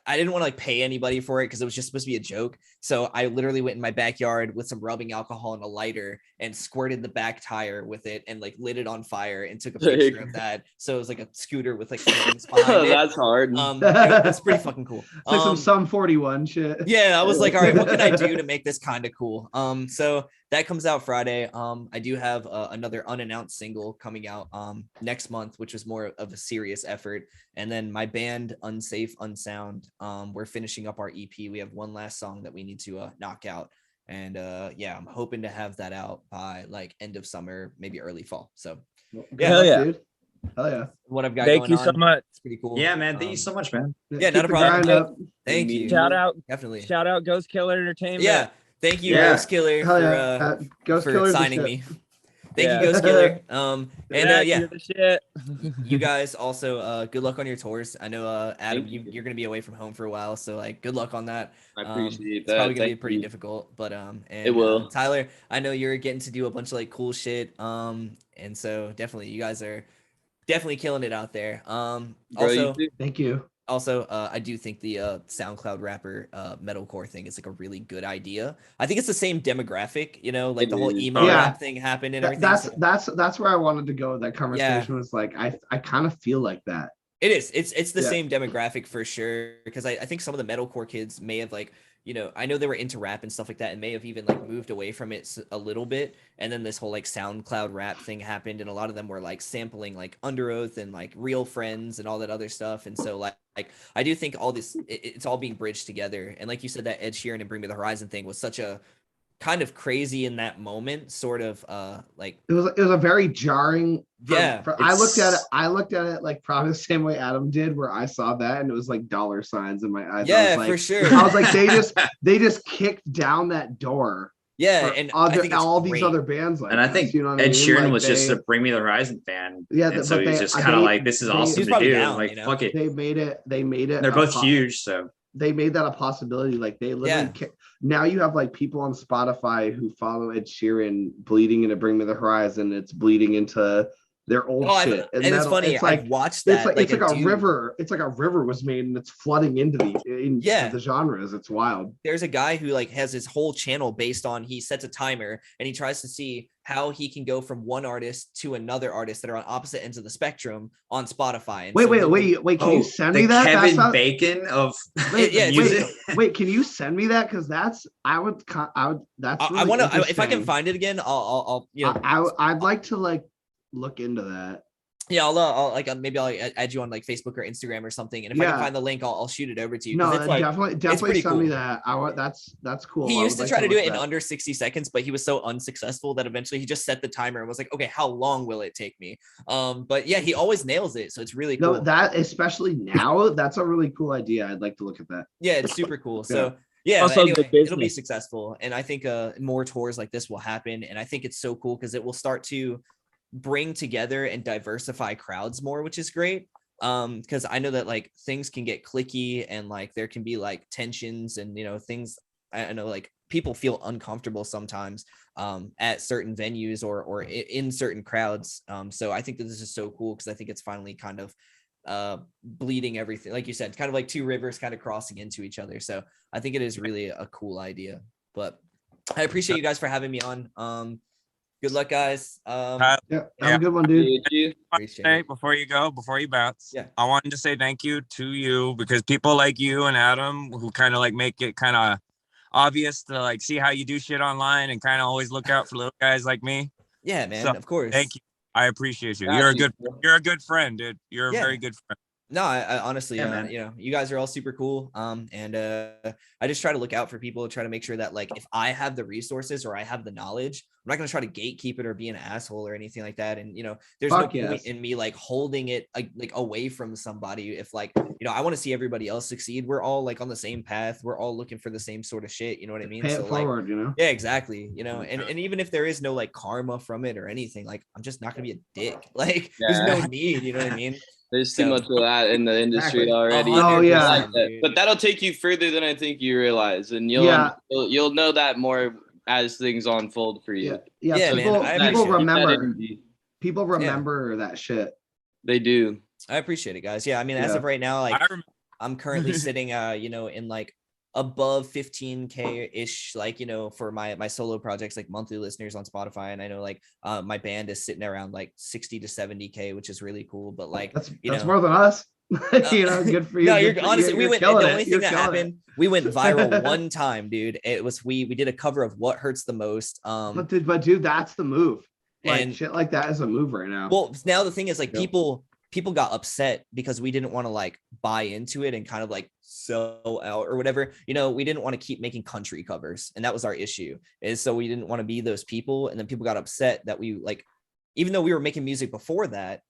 didn't want to like pay anybody for it because it was just supposed to be a joke. So I literally went in my backyard with some rubbing alcohol and a lighter and squirted the back tire with it and like lit it on fire and took a picture of that. So it was like a scooter with like flames behind it. That's hard. It's pretty fucking cool. It's like some Sum 41 shit. Yeah, I was like, all right, what can I do to make this kind of cool? So that comes out Friday. I do have another unannounced single coming out next month, which is more of a serious effort. And then my band Unsafe Unsound, we're finishing up our EP. We have one last song that we need to knock out. And yeah, I'm hoping to have that out by like end of summer, maybe early fall. So yeah, hell yeah, dude. Hell yeah. What I've got Thank you so much. It's pretty cool. Yeah, man. Thank you so much, man. Yeah, not a problem. Thank you. Shout out. Definitely. Shout out Ghost Killer Entertainment. Yeah. Thank you, Ghost Killer, for signing me. Thank you, Ghost Killer. Yeah, you guys also good luck on your tours. I know Adam, you're gonna be away from home for a while, so like good luck on that. I appreciate that. It's probably gonna be pretty difficult, but and it will. Tyler, I know you're getting to do a bunch of like cool shit. And so definitely you guys are definitely killing it out there. Also thank you. Also, I do think the SoundCloud rapper metalcore thing is like a really good idea. I think it's the same demographic, you know, like the whole emo rap thing happened and everything. That's where I wanted to go with that conversation. Was like I kind of feel like that. It is. It's the same demographic for sure, because I think some of the metalcore kids may have like, you know, I know they were into rap and stuff like that and may have even like moved away from it a little bit. And then this whole like SoundCloud rap thing happened, and a lot of them were like sampling like Under Oath and like Real Friends and all that other stuff. And so like I do think all this, it's all being bridged together. And like you said, that Ed Sheeran and Bring Me the Horizon thing was such a kind of crazy in that moment, sort of like it was a very jarring. I looked at it like probably the same way Adam did, where I saw that and it was like dollar signs in my eyes. Yeah, like, for sure. I was like, they just kicked down that door. Yeah, and all these other bands, like, and I think you know Ed Sheeran was just a Bring Me the Horizon fan. Yeah, and so he's just kind of like, this is awesome to do. Down, like, you know? fuck it. They made it. They're both huge, so they made that a possibility. Like they literally now you have like people on Spotify who follow Ed Sheeran bleeding into Bring Me the Horizon. It's bleeding into their old shit. And it's funny. It's like I've watched that. It's like a river. It's like a river was made and it's flooding into the genres. It's wild. There's a guy who like has his whole channel based on, he sets a timer and he tries to see how he can go from one artist to another artist that are on opposite ends of the spectrum on Spotify. And wait. Can you send me that? Kevin Bacon of music. Wait, can you send me that? Because I want to. If I can find it again, I'll I'd like to like look into that. Yeah, I'll maybe I'll add you on like Facebook or Instagram or something, and if I can find the link, I'll shoot it over to you. No, it's like, definitely send me that. That's cool. He used to try to do it in under 60 seconds, but he was so unsuccessful that eventually he just set the timer and was like, okay, how long will it take me? But yeah, he always nails it, so it's really cool. No, that especially now, that's a really cool idea. I'd like to look at that. Yeah, it's super cool. So yeah, also, anyway, it'll be successful, and I think more tours like this will happen, and I think it's so cool because it will start to bring together and diversify crowds more, which is great. Because I know that like things can get cliquey and like there can be like tensions and things. I know like people feel uncomfortable sometimes at certain venues or in certain crowds. So I think that this is so cool because I think it's finally kind of bleeding everything, like you said, kind of like two rivers kind of crossing into each other. So I think it is really a cool idea. But I appreciate you guys for having me on. Good luck, guys. Have a good one, dude. Before you bounce, I wanted to say thank you to you because people like you and Adam who kind of like make it kind of obvious to like see how you do shit online and kind of always look out for little guys like me. Yeah, man. So, of course. Thank you. I appreciate you. You're a good friend, dude. You're a very good friend. No, I honestly, man. You guys are all super cool. And I just try to look out for people, try to make sure that like if I have the resources or I have the knowledge, I'm not going to try to gatekeep it or be an asshole or anything like that. And there's no point in me like holding it like away from somebody. If like I want to see everybody else succeed. We're all like on the same path. We're all looking for the same sort of shit. You know what I mean? Pay it forward, Yeah, exactly. And even if there is no like karma from it or anything, like I'm just not gonna be a dick. Like there's no need. You know what I mean? There's too much of that in the industry already. Oh yeah, but that'll take you further than I think you realize, and you'll know that more as things unfold for you. Yeah. People remember that shit. They do. I appreciate it, guys. Yeah, I mean, as of right now, like I'm currently sitting, in like above 15K ish, like for my solo projects, like monthly listeners on Spotify, and I know like my band is sitting around like 60 to 70K, which is really cool. But like that's more than us. Good for you. No, you're honestly, we went. The only thing that happened, we went viral one time, dude. It was we did a cover of "What Hurts the Most." But dude, that's the move. Like and shit like that is a move right now. Well, now the thing is like people got upset because we didn't want to like buy into it and kind of like sell out or whatever. We didn't want to keep making country covers, and that was our issue. Is so we didn't want to be those people, and then people got upset that we like, even though we were making music before that.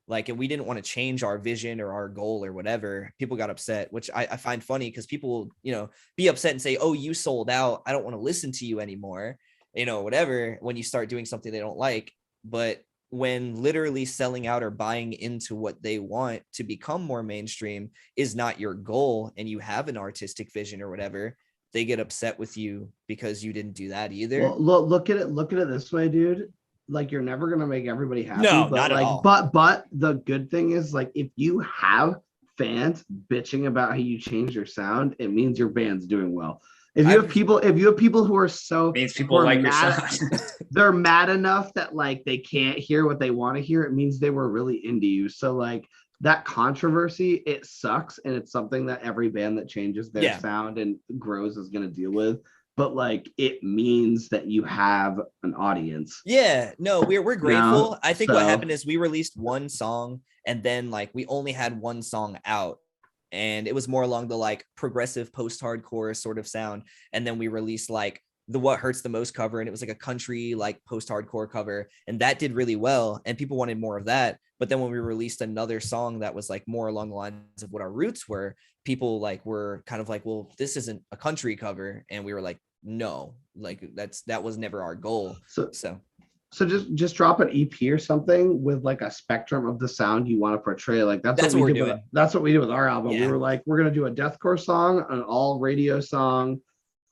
Like, and we didn't want to change our vision or our goal or whatever. People got upset, which I find funny because people, be upset and say, oh, you sold out. I don't want to listen to you anymore, whatever, when you start doing something they don't like. But when literally selling out or buying into what they want to become more mainstream is not your goal and you have an artistic vision or whatever, they get upset with you because you didn't do that either. Well, look at it this way, dude. Like you're never gonna make everybody happy. No, but not like, at all. But the good thing is like if you have fans bitching about how you change your sound, it means your band's doing well. If you have people who are means people like your sound. They're mad enough that like they can't hear what they want to hear. It means they were really into you. So like that controversy, it sucks, and it's something that every band that changes their sound and grows is gonna deal with. But like it means that you have an audience. Yeah, no, we're grateful. I think what happened is we released one song and then like we only had one song out, and it was more along the like progressive post-hardcore sort of sound. And then we released like the What Hurts the Most cover, and it was like a country like post-hardcore cover, and that did really well and people wanted more of that. But then when we released another song that was like more along the lines of what our roots were, people like were kind of like, well, this isn't a country cover, and we were like, no, like that was never our goal. So just drop an EP or something with like a spectrum of the sound you want to portray. Like that's what we're doing. That's what we did with our album. We were like, we're gonna do a deathcore song, an all radio song,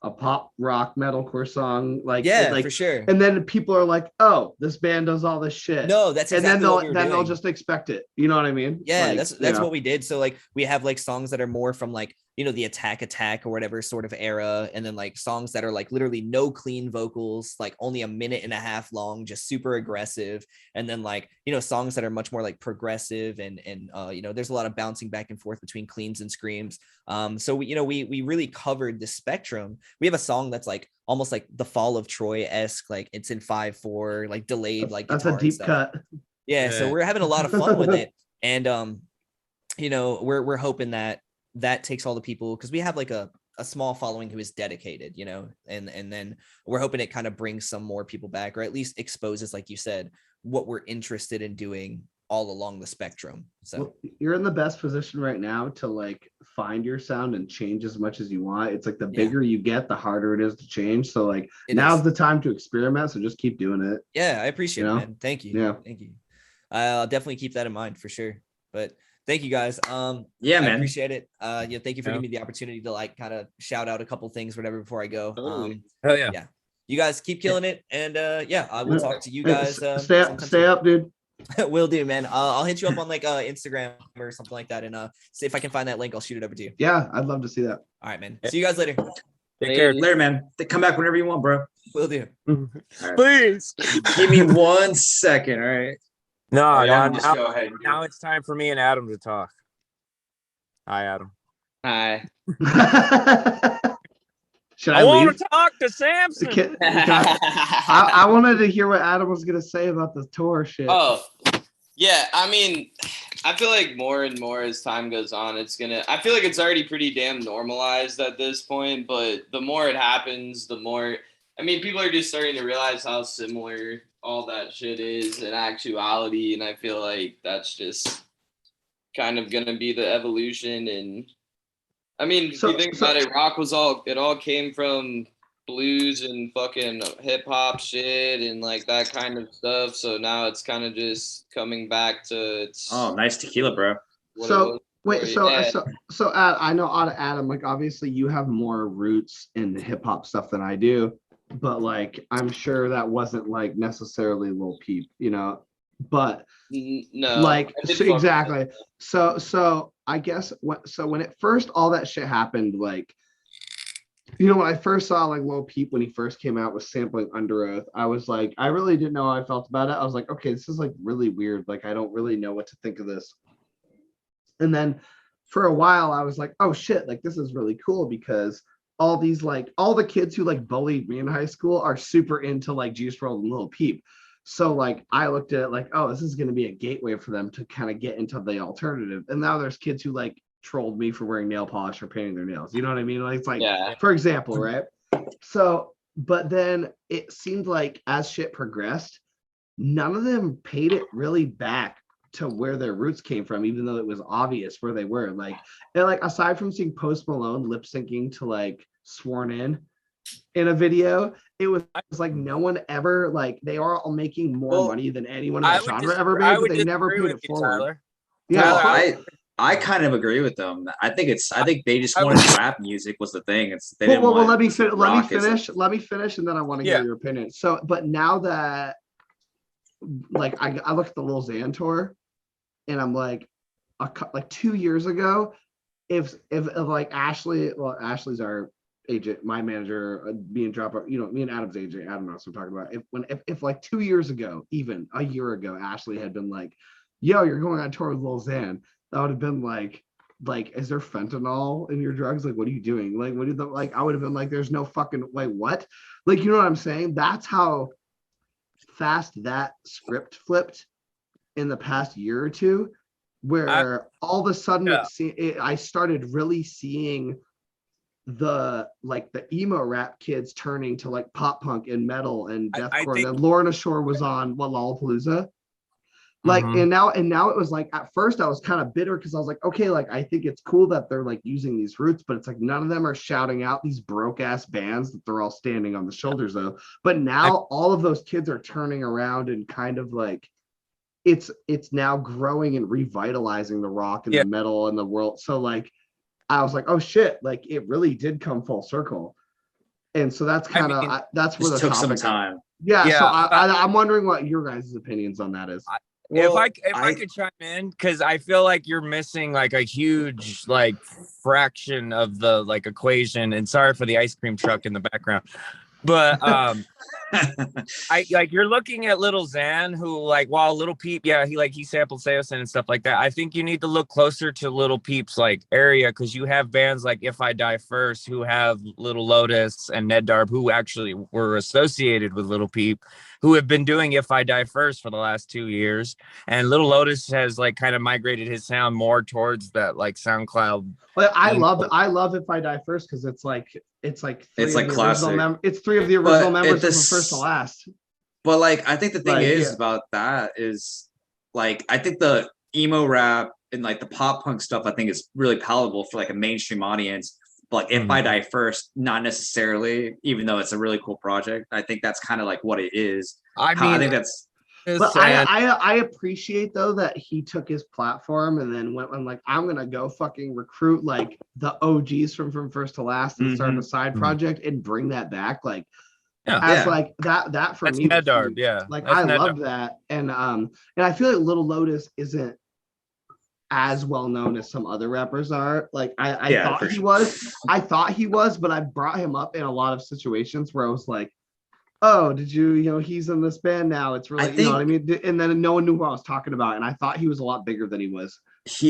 a pop rock metalcore song, like for sure. And then people are like, oh, this band does all this shit. No, that's exactly what we were doing. They'll just expect it. You know what I mean? Yeah, like, that's what we did. So like we have like songs that are more from like, you know, the attack or whatever sort of era, and then like songs that are like literally no clean vocals, like only a minute and a half long, just super aggressive, and then like, you know, songs that are much more like progressive and you know, there's a lot of bouncing back and forth between cleans and screams. So we, you know, we really covered the spectrum. We have a song that's like almost like the Fall of Troy-esque, like it's in 5/4, like delayed, like that's a deep cut. Yeah, so we're having a lot of fun with it, and you know, we're hoping that takes all the people, because we have like a small following who is dedicated, you know, and then we're hoping it kind of brings some more people back, or at least exposes, like you said, what we're interested in doing all along the spectrum. So well, you're in the best position right now to like find your sound and change as much as you want. It's like the bigger you get, the harder it is to change. So like now's the time to experiment. So just keep doing it. Yeah, I appreciate it, man. Thank you. Yeah, thank you. I'll definitely keep that in mind for sure. But thank you guys. Yeah, man. I appreciate it. Yeah, thank you for giving me the opportunity to like kind of shout out a couple things, whatever, before I go. Hell yeah. Yeah. You guys keep killing it, and yeah, I will talk to you guys. Stay up, dude. Will do, man. I'll hit you up on like Instagram or something like that, and see if I can find that link. I'll shoot it over to you. Yeah, I'd love to see that. All right, man. See you guys later. Take care. Later, man. Come back whenever you want, bro. Will do. Right. Please give me 1 second. All right. No, go ahead. Now it's time for me and Adam to talk. Hi, Adam. Hi. Should I want leave? to talk to Samson. I wanted to hear what Adam was gonna say about the tour shit. Oh, yeah. I mean, I feel like more and more as time goes on, I feel like it's already pretty damn normalized at this point, but the more it happens, the more, I mean, people are just starting to realize how similar all that shit is in actuality, and I feel like that's just kind of gonna be the evolution. And I mean, if you think about it, rock it all came from blues and fucking hip hop shit and like that kind of stuff. So now it's kind of just coming back to nice tequila, bro. So I know Adam, like obviously you have more roots in hip hop stuff than I do, but like I'm sure that wasn't like necessarily Lil Peep, you know, but no, like so exactly. So I guess when it first all that shit happened, like, you know, when I first saw like Lil Peep when he first came out with sampling Under Oath, I was like, I really didn't know how I felt about it. I was like, okay, this is like really weird. Like, I don't really know what to think of this. And then for a while, I was like, oh shit, like this is really cool because all the kids who like bullied me in high school are super into like Juice WRLD and Lil Peep. So like I looked at it like, oh, this is going to be a gateway for them to kind of get into the alternative. And now there's kids who like trolled me for wearing nail polish or painting their nails. You know what I mean? Like it's like, for example, right? So, but then it seemed like as shit progressed, none of them paid it really back to where their roots came from, even though it was obvious where they were. Like, and like aside from seeing Post Malone lip syncing to like Sworn in a video, it was like no one ever, like they are all making more money than anyone in the genre ever made, but they never paid it forward. Tyler. Yeah, Tyler, I kind of agree with them. I think they just wanted rap music was the thing. Let me finish, and then I want to hear your opinion. So, but now that like I look at the Lil Xan tour, and I'm like, like 2 years ago, if like Ashley's our agent, my manager, me and Dropout, you know, me and Adam's agent, Adam knows what I'm talking about. If like 2 years ago, even a year ago, Ashley had been like, yo, you're going on tour with Lil Xan, that would have been like, is there fentanyl in your drugs? Like, what are you doing? Like, what do the, like, I would have been like, there's no fucking, like, what? Like, you know what I'm saying? That's how fast that script flipped in the past year or two, where all of a sudden I started really seeing the emo rap kids turning to like pop punk and metal and deathcore. And then Lorna Shore was on Lollapalooza. Like, and now it was like, at first I was kind of bitter because I was like, okay, like I think it's cool that they're like using these roots, but it's like none of them are shouting out these broke ass bands that they're all standing on the shoulders of. But now all of those kids are turning around and kind of like it's now growing and revitalizing the rock and the metal and the world. So like I was like, oh shit, like it really did come full circle. And so that's kind of that's where the took some topic. time. Yeah. So I'm wondering what your guys' opinions on that is. Well, if I could chime in, because I feel like you're missing like a huge like fraction of the like equation. And sorry for the ice cream truck in the background, but I like you're looking at Little Xan, who like while Little Peep, yeah, he sampled Seosin and stuff like that. I think you need to look closer to Little Peep's like area, because you have bands like If I Die First who have Little Lotus and Ned Darb, who actually were associated with Little Peep, who have been doing If I Die First for the last 2 years. And Little Lotus has like kind of migrated his sound more towards that like SoundCloud. But I love If I Die First, because it's like three of the original it's three of the original members from first to last. But like I think the thing about that is like I think the emo rap and like the pop punk stuff I think is really palatable for like a mainstream audience. But like If I Die First, not necessarily, even though it's a really cool project. I think that's kind of like what it is. I think that's. But I appreciate though that he took his platform and then went on like, I'm gonna go fucking recruit like the OGs from first to last and start a side project and bring that back. Like like that for that's me. Ned Darb, like I love that. And I feel like Little Lotus isn't as well known as some other rappers are. Like I thought he was. I thought he was, but I brought him up in a lot of situations where I was like, oh, did you he's in this band now. It's really, you know what I mean? And then no one knew who I was talking about. And I thought he was a lot bigger than he was.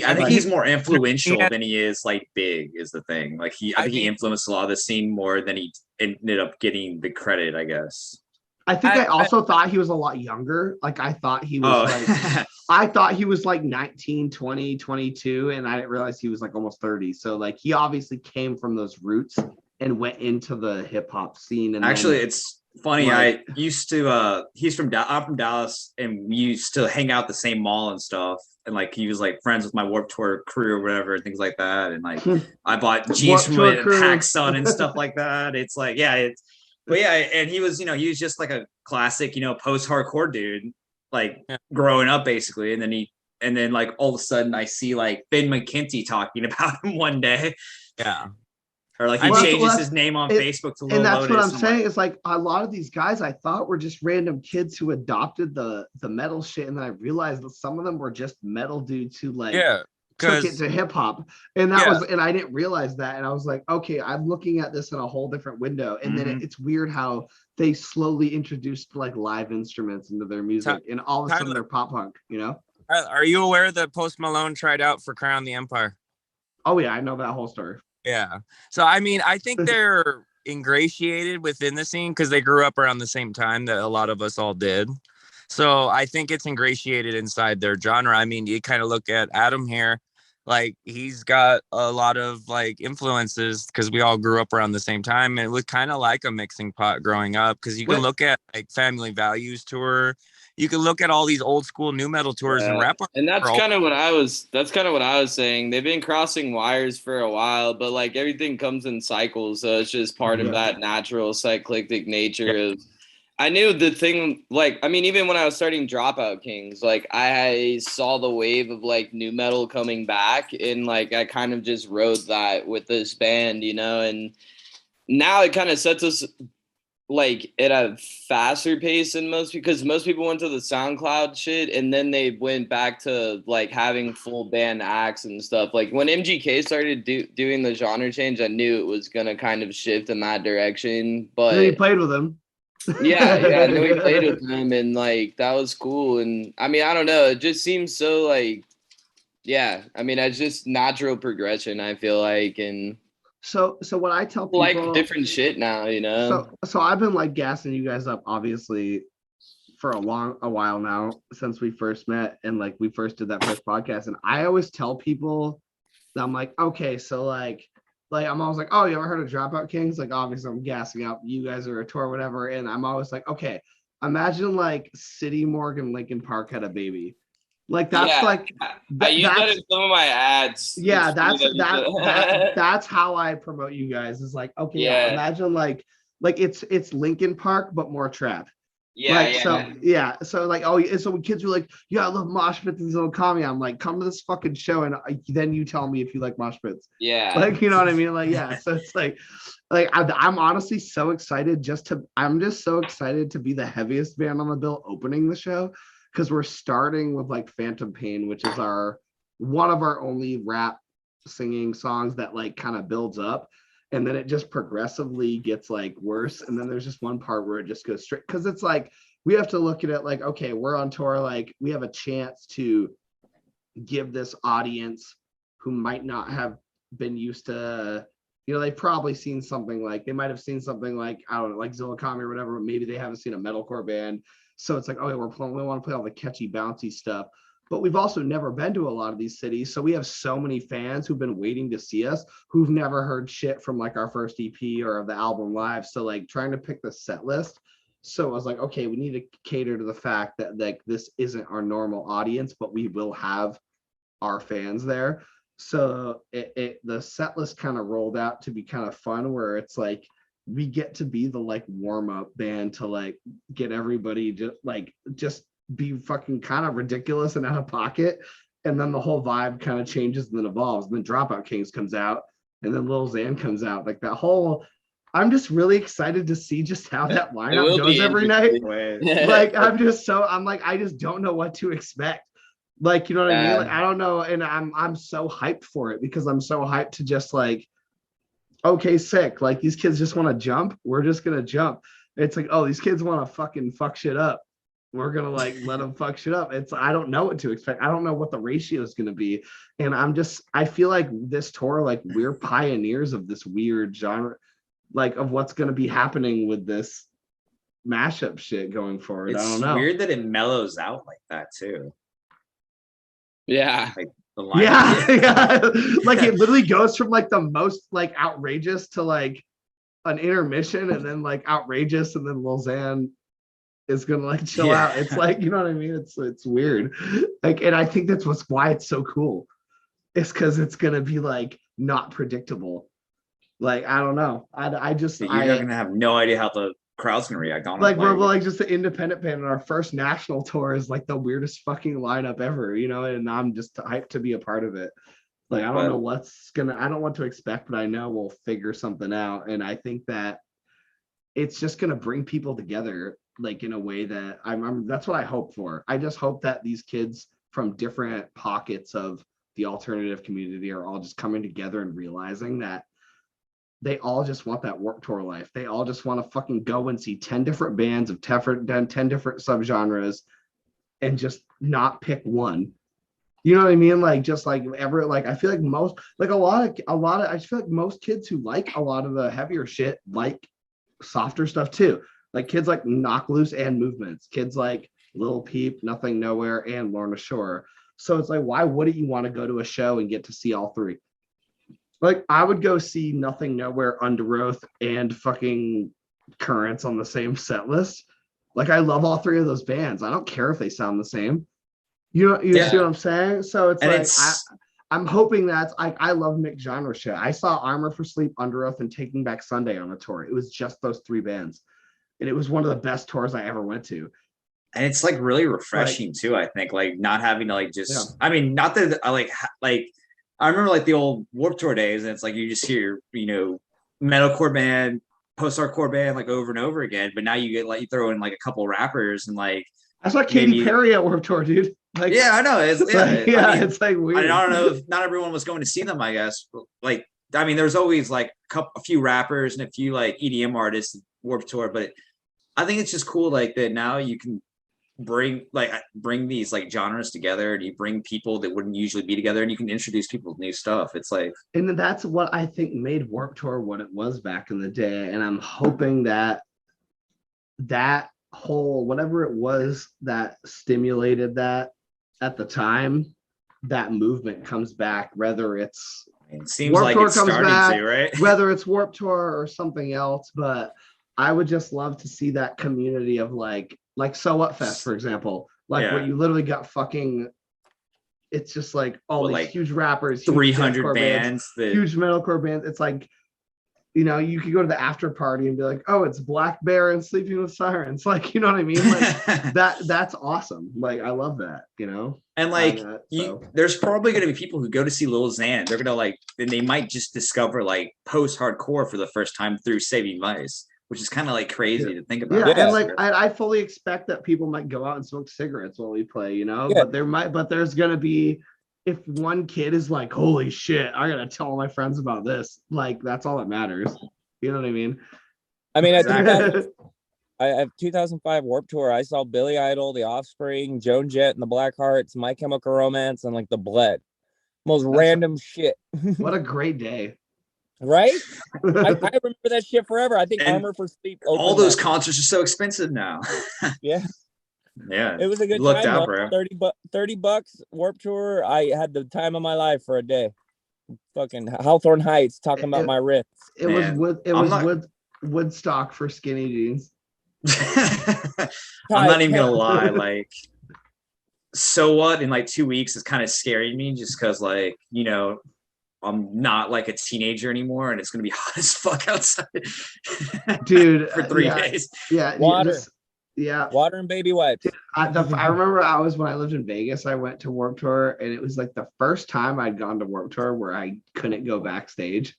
I think he's more influential than he is like big is the thing. Like I think he influenced a lot of the scene more than he ended up getting the credit, I guess. I think I also thought he was a lot younger. Like I thought he was I thought he was like 19, 20, 22. And I didn't realize he was like almost 30. So like he obviously came from those roots and went into the hip hop scene. And actually it's funny. I used to I'm from Dallas, and we used to hang out the same mall and stuff, and like he was like friends with my Warped Tour crew or whatever and things like that, and like I bought jeans from him, PacSun and stuff like that. It's like and he was he was just like a classic post-hardcore dude, like growing up basically, and then like all of a sudden I see like Ben McKenty talking about him one day. Or like he changes his name on Facebook to Lil and that's Lotus. What I'm saying is like a lot of these guys I thought were just random kids who adopted the metal shit, and then I realized that some of them were just metal dudes who like took it to hip hop, and that was and I didn't realize that, and I was like, okay, I'm looking at this in a whole different window, and then it's weird how they slowly introduced like live instruments into their music, and all of a sudden they're pop punk. Are you aware that Post Malone tried out for Crown the Empire? Oh yeah, I know that whole story. Yeah. So, I mean, I think they're ingratiated within the scene because they grew up around the same time that a lot of us all did. So I think it's ingratiated inside their genre. I mean, you kind of look at Adam here, like he's got a lot of like influences because we all grew up around the same time. And it was kind of like a mixing pot growing up, because you can look at like Family Values tour. You can look at all these old school new metal tours and rap. And that's kind of what I was saying. They've been crossing wires for a while, but like everything comes in cycles. So it's just part of that natural cyclic nature of, I knew the thing, like, I mean, even when I was starting Dropout Kings, like I saw the wave of like new metal coming back, and like, I kind of just rode that with this band, and now it kind of sets us like at a faster pace than because most people went to the SoundCloud shit and then they went back to like having full band acts and stuff. Like when MGK started doing the genre change, I knew it was gonna kind of shift in that direction. But he played with him. Yeah, I know he played with him, and like that was cool. And I mean, I don't know, it just seems so like, I mean, it's just natural progression, I feel like. And So what I tell people, like different shit now, So I've been like gassing you guys up, obviously, for a while now since we first met and like we first did that first podcast. And I always tell people that I'm like, okay, so like I'm always like, oh, you ever heard of Dropout Kings? Like obviously I'm gassing out you guys are a tour or whatever, and I'm always like, okay, imagine like City Morgan Lincoln Park had a baby. Like that's like I use that in some of my ads. Yeah, that's how I promote you guys. Is like, okay, imagine like it's Linkin Park but more trap. Yeah, like, so like, oh, so when kids were like, yeah, I love mosh pits and little comedy, I'm like, come to this fucking show and then you tell me if you like mosh pits. Yeah, like, you know what I mean? Like, yeah, so it's like I'm honestly so excited I'm just so excited to be the heaviest band on the bill opening the show, because we're starting with like Phantom Pain, which is one of our only rap singing songs that like kind of builds up, and then it just progressively gets like worse, and then there's just one part where it just goes straight, because it's like we have to look at it like, okay, we're on tour, like we have a chance to give this audience who might not have been used to, they've probably seen something like, they might have seen something like, I don't know, like Zillakami or whatever, but maybe they haven't seen a metalcore band. So it's like, oh, we want to play all the catchy, bouncy stuff. But we've also never been to a lot of these cities. So we have so many fans who've been waiting to see us, who've never heard shit from like our first EP or the album live. So like trying to pick the set list. So I was like, okay, we need to cater to the fact that like this isn't our normal audience, but we will have our fans there. So the set list kind of rolled out to be kind of fun, where it's like we get to be the like warm-up band to like get everybody just be fucking kind of ridiculous and out of pocket, and then the whole vibe kind of changes and then evolves, and then Dropout Kings comes out, and then Lil Xan comes out. Like that whole, I'm just really excited to see just how that lineup goes every night. Like I'm like, I just don't know what to expect. Like, you know what I mean? Like, I don't know, and I'm so hyped for it, because I'm so hyped to just like, okay, sick. Like these kids just want to jump. We're just gonna jump. It's like, oh, these kids want to fucking fuck shit up. We're gonna like let them fuck shit up. I don't know what to expect. I don't know what the ratio is gonna be, and I feel like this tour, like we're pioneers of this weird genre, like of what's gonna be happening with this mashup shit going forward. I don't know. It's weird that it mellows out like that too. Yeah. Like the line. Yeah. Like it literally goes from like the most like outrageous to like an intermission, and then like outrageous, and then Lil Xan is gonna like chill out. It's like, you know what I mean? It's weird. Like, and I think that's why it's so cool. It's because it's gonna be like not predictable. Like, I don't know. You're gonna have no idea how the crowd's gonna react on like, we're like just an independent band, and our first national tour is like the weirdest fucking lineup ever, and I'm just hyped to be a part of it. Like, I don't know I don't know what to expect, but I know we'll figure something out. And I think that it's just gonna bring people together, like in a way that that's what I hope for. I just hope that these kids from different pockets of the alternative community are all just coming together and realizing that they all just want that Warped Tour life. They all just want to fucking go and see 10 different bands of 10 different subgenres and just not pick one. You know what I mean? Like, just like I feel like most, like a lot of, I feel like most kids who like a lot of the heavier shit like softer stuff too. Like kids like Knock Loose and Movements. Kids like Lil Peep, Nothing Nowhere, and Lorna Shore. So it's like, why wouldn't you want to go to a show and get to see all three? Like, I would go see Nothing Nowhere, Underoath, and fucking Currents on the same set list. Like, I love all three of those bands. I don't care if they sound the same. You see what I'm saying? So it's I'm hoping that's I love mixed genre shit. I saw Armor for Sleep, Underoath, and Taking Back Sunday on a tour. It was just those three bands, and it was one of the best tours I ever went to. And it's like really refreshing too. I think like not having to like just. I mean, not that I like. I remember like the old Warped Tour days, and it's like you just hear metalcore band, post-hardcore band like over and over again. But now you get like you throw in like a couple rappers and like. I saw Katy Perry at Warped Tour, dude. Like, yeah, I know. It's it's like weird. I don't know if not everyone was going to see them. I guess, like, I mean, there's always like a few rappers and a few like EDM artists at Warped Tour, but I think it's just cool like that now you can bring these like genres together, and you bring people that wouldn't usually be together, and you can introduce people to new stuff. It's like, and that's what I think made Warped Tour what it was back in the day, and I'm hoping that whole whatever it was that stimulated that at the time, that movement comes back, whether it seems Warped like Tour it's starting back, to, right? Whether it's Warped Tour or something else. But I would just love to see that community of like So What Fest, for example, where you literally got fucking, it's just like all these huge rappers, 300 bands, huge metalcore bands. It's like you know, you could go to the after party and be like, oh, it's Black Bear and Sleeping with Sirens. Like, you know what I mean? Like that's awesome. Like, I love that, you know? And like, there's probably going to be people who go to see Lil Xan. They're going to like, and they might just discover like post-hardcore for the first time through Saving Vice, which is kind of like crazy to think about. Yeah, and like, I fully expect that people might go out and smoke cigarettes while we play, you know? Yeah. But there's going to be, if one kid is like, holy shit, I gotta tell all my friends about this, like that's all that matters. You know what I mean? I mean, I have 2005 Warped Tour. I saw Billy Idol, The Offspring, Joan Jett and the Blackhearts, My Chemical Romance, and like the Bled. Most random shit. What a great day. Right? I remember that shit forever. I think Armor for Sleep. All those concerts are so expensive now. Yeah. Yeah, it was a good looked time. Out, bro. $30 Warped Tour. I had the time of my life for a day. Fucking Hawthorne Heights talking about my wrists. It was Woodstock for skinny jeans. I'm not even gonna lie. Like, so what? In like 2 weeks is kind of scaring me, just because, like, you know, I'm not like a teenager anymore, and it's gonna be hot as fuck outside, dude. for 3 days. Yeah, water. Yeah, water and baby wipes. I remember when I lived in Vegas, I went to Warped Tour, and it was like the first time I'd gone to Warped Tour where I couldn't go backstage.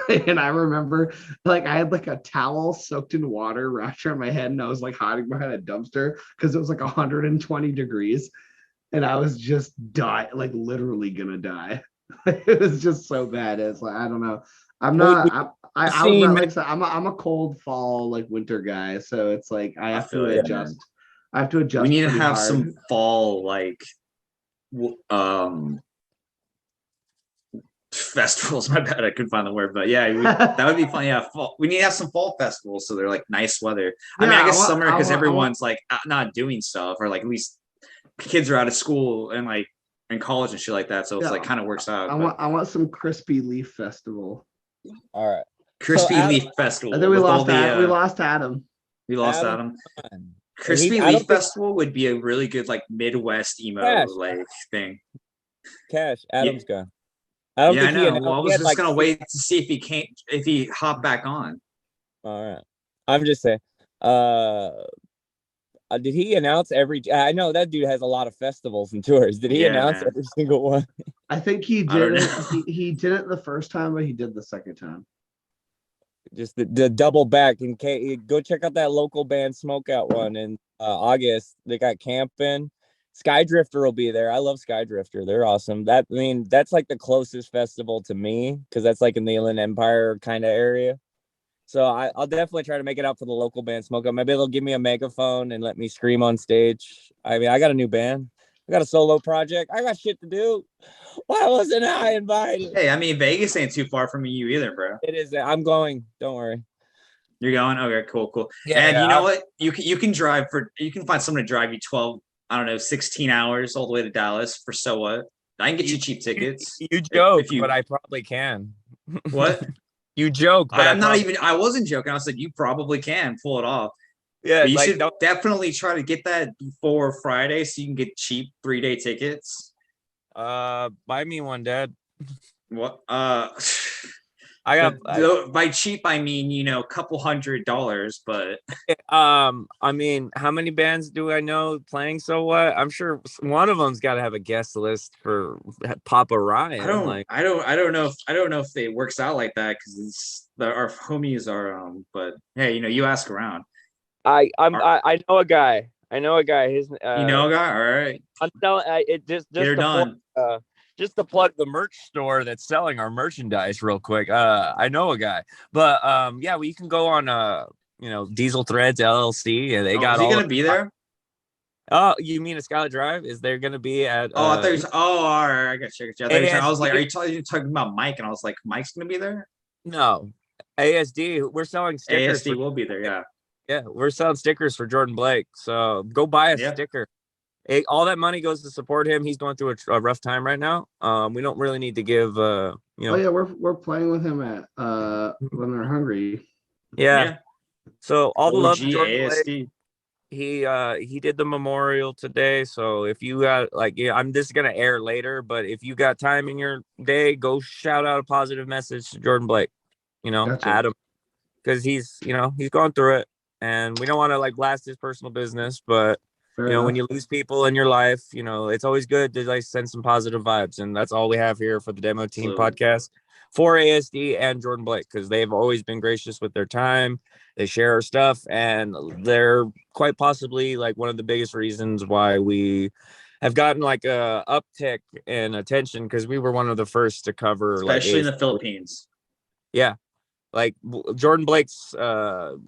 And I remember, like, I had like a towel soaked in water wrapped around my head, and I was like hiding behind a dumpster because it was like 120 degrees, and I was just literally gonna die. It was just so bad. It's like, I don't know. I'm a cold fall, like winter guy, so it's like I have to adjust. I have to adjust. We need to have some fall like festivals. My bad, I couldn't find the word, but yeah, that would be fun. Yeah, fall. We need to have some fall festivals so they're like nice weather. I mean, I guess summer because everyone's like not doing stuff, or like at least kids are out of school and like in college and shit like that. So it's like kind of works out. I want some Crispy Leaf Festival. All right. Crispy Leaf Festival. I think we lost Adam. We lost Adam. We lost Adam. Crispy Leaf Festival would be a really good like Midwest emo like thing. Cash. Adam's gone. I know. Well, I was just gonna wait to see if he hopped back on. All right. I'm just saying. Did he announce every? I know that dude has a lot of festivals and tours. Did he announce every single one? I think he did it. He did it the first time, but he did the second time. Just the double back. In case, go check out that local band Smokeout one in August. They got camping. Skydrifter will be there. I love Skydrifter. They're awesome. That's like the closest festival to me because that's like in the Inland Empire kind of area. So I'll definitely try to make it out for the local band Smokeout. Maybe they'll give me a megaphone and let me scream on stage. I mean, I got a new band. I got a solo project. I got shit to do. Why wasn't I invited? Hey, I mean, Vegas ain't too far from you either, bro. It is. I'm going. Don't worry. You're going? Okay, cool. Yeah, and you know what? You can find someone to drive you 12, 16 hours all the way to Dallas for so what? I can get you cheap tickets. You joke, but I probably can. What? You joke, but I wasn't joking. I was like, you probably can pull it off. Yeah, but you should definitely try to get that before Friday so you can get cheap 3-day tickets. Buy me one, Dad. What? By cheap I mean, a couple $100, but I mean, how many bands do I know playing so what? I'm sure one of them's got to have a guest list for Papa Ryan. I don't know if it works out like that because our homies are but hey, you ask around. I know a guy. His you know a guy? All right. I'm telling it just they're done. Just to plug the merch store that's selling our merchandise real quick. I know a guy, but you can go on Diesel Threads LLC, and they got. Is he gonna be there? Oh, you mean a Skyline Drive? Is there gonna be at? I thought you. All right, I got you. I was like, are you talking about Mike? And I was like, Mike's gonna be there? No, ASD. We're selling stickers. ASD will be there. Yeah. Yeah, we're selling stickers for Jordan Blake. So go buy a sticker. All that money goes to support him. He's going through a rough time right now. We don't really need to give Oh yeah, we're playing with him at when they're hungry. Yeah. So all the love to Jordan ASD. Blake. He did the memorial today. So if you got this is gonna air later, but if you got time in your day, go shout out a positive message to Jordan Blake. Gotcha. Adam, because he's going through it, and we don't want to like blast his personal business, but Fair enough. when you lose people in your life, it's always good to like send some positive vibes, and that's all we have here for the Demo Team podcast for ASD and Jordan Blake, because they've always been gracious with their time. They share our stuff, and they're quite possibly like one of the biggest reasons why we have gotten like a uptick in attention, because we were one of the first to cover, especially like in the Philippines. Yeah, like Jordan Blake's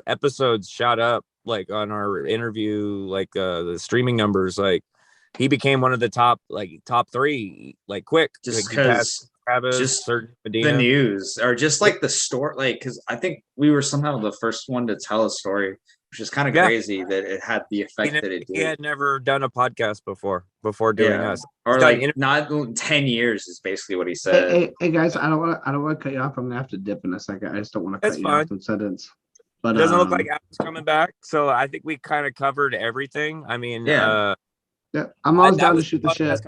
episodes shot up like on our interview, like the streaming numbers. Like he became one of the top 3 like quick, just like, he passed because Travis, just Sergio the Medina. news or just like the story, like because I think we were somehow the first one to tell a story, which is kind of crazy that it had the effect that it did. He had never done a podcast before doing us, or like not 10 years is basically what he said. Hey guys, I don't want to cut you off. I'm gonna have to dip in a second. I just don't want to cut you off in sentence. But it doesn't look like Adam's coming back, so I think we kind of covered everything. I mean, yeah, I'm always down to shoot the shit.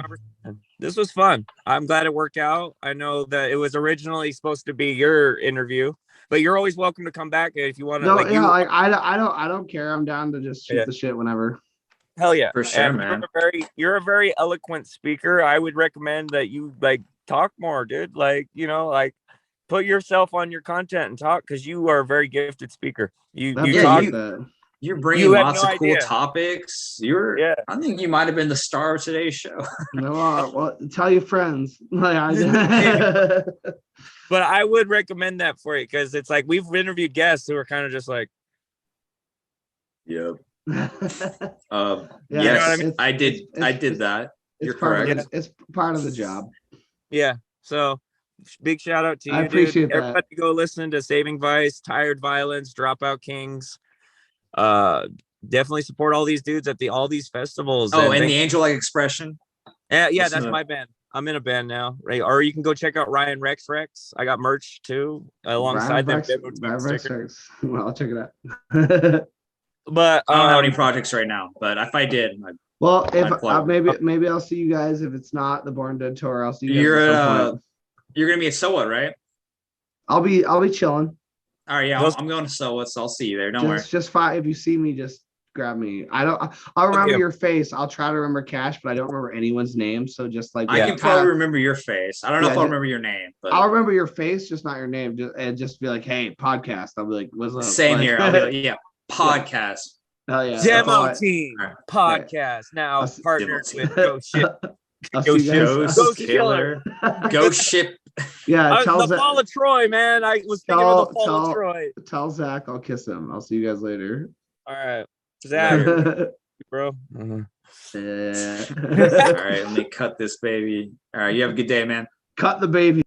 This was fun. I'm glad it worked out. I know that it was originally supposed to be your interview, but you're always welcome to come back if you want to. No, I don't care. I'm down to just shoot the shit whenever. Hell yeah, for sure, man. You're a very eloquent speaker. I would recommend that you like talk more, dude. Like like put yourself on your content and talk, because you are a very gifted speaker. You talk. You're bringing lots of cool topics. I think you might have been the star of today's show. No, well, tell your friends. But I would recommend that for you, because it's like we've interviewed guests who are kind of just like, yep. Yes, I did that. You're correct. It's part of the job. Yeah. So big shout out to you. I appreciate that. Everybody go listen to Saving Vice, Tired Violence, Dropout Kings. Definitely support all these dudes at all these festivals. And the Angel-like Expression. Yeah, that's my band. I'm in a band now, right? Or you can go check out Ryan Rex. I got merch too alongside them. Well, I'll check it out. But I don't have any projects right now, but if I did, maybe I'll see you guys. If it's not the Born Dead tour, I'll see you guys. You're gonna be at So What, right? I'll be chilling. All right, yeah, I'm going to So What, so I'll see you there. Don't worry. Just fine. If you see me, just grab me. I'll remember your face. I'll try to remember Cash, but I don't remember anyone's name. So just like I can probably remember your face. I don't know if I'll remember your name, but I'll remember your face, just not your name. Just be like, hey, podcast. I'll be like, what's up? Same here. I'll be like, yeah, podcast. Oh yeah, Demo Team podcast now partnered with Go Ship. Ghost Killer. Ghost Ship. Yeah, the Fall of Troy, man. I was thinking of the Fall of Troy. Tell Zach I'll kiss him. I'll see you guys later. All right, Zach, bro. All right, let me cut this baby. All right, you have a good day, man. Cut the baby.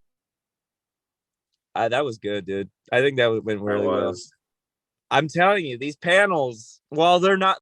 That was good, dude. I think that went really well. I'm telling you, these panels, while they're not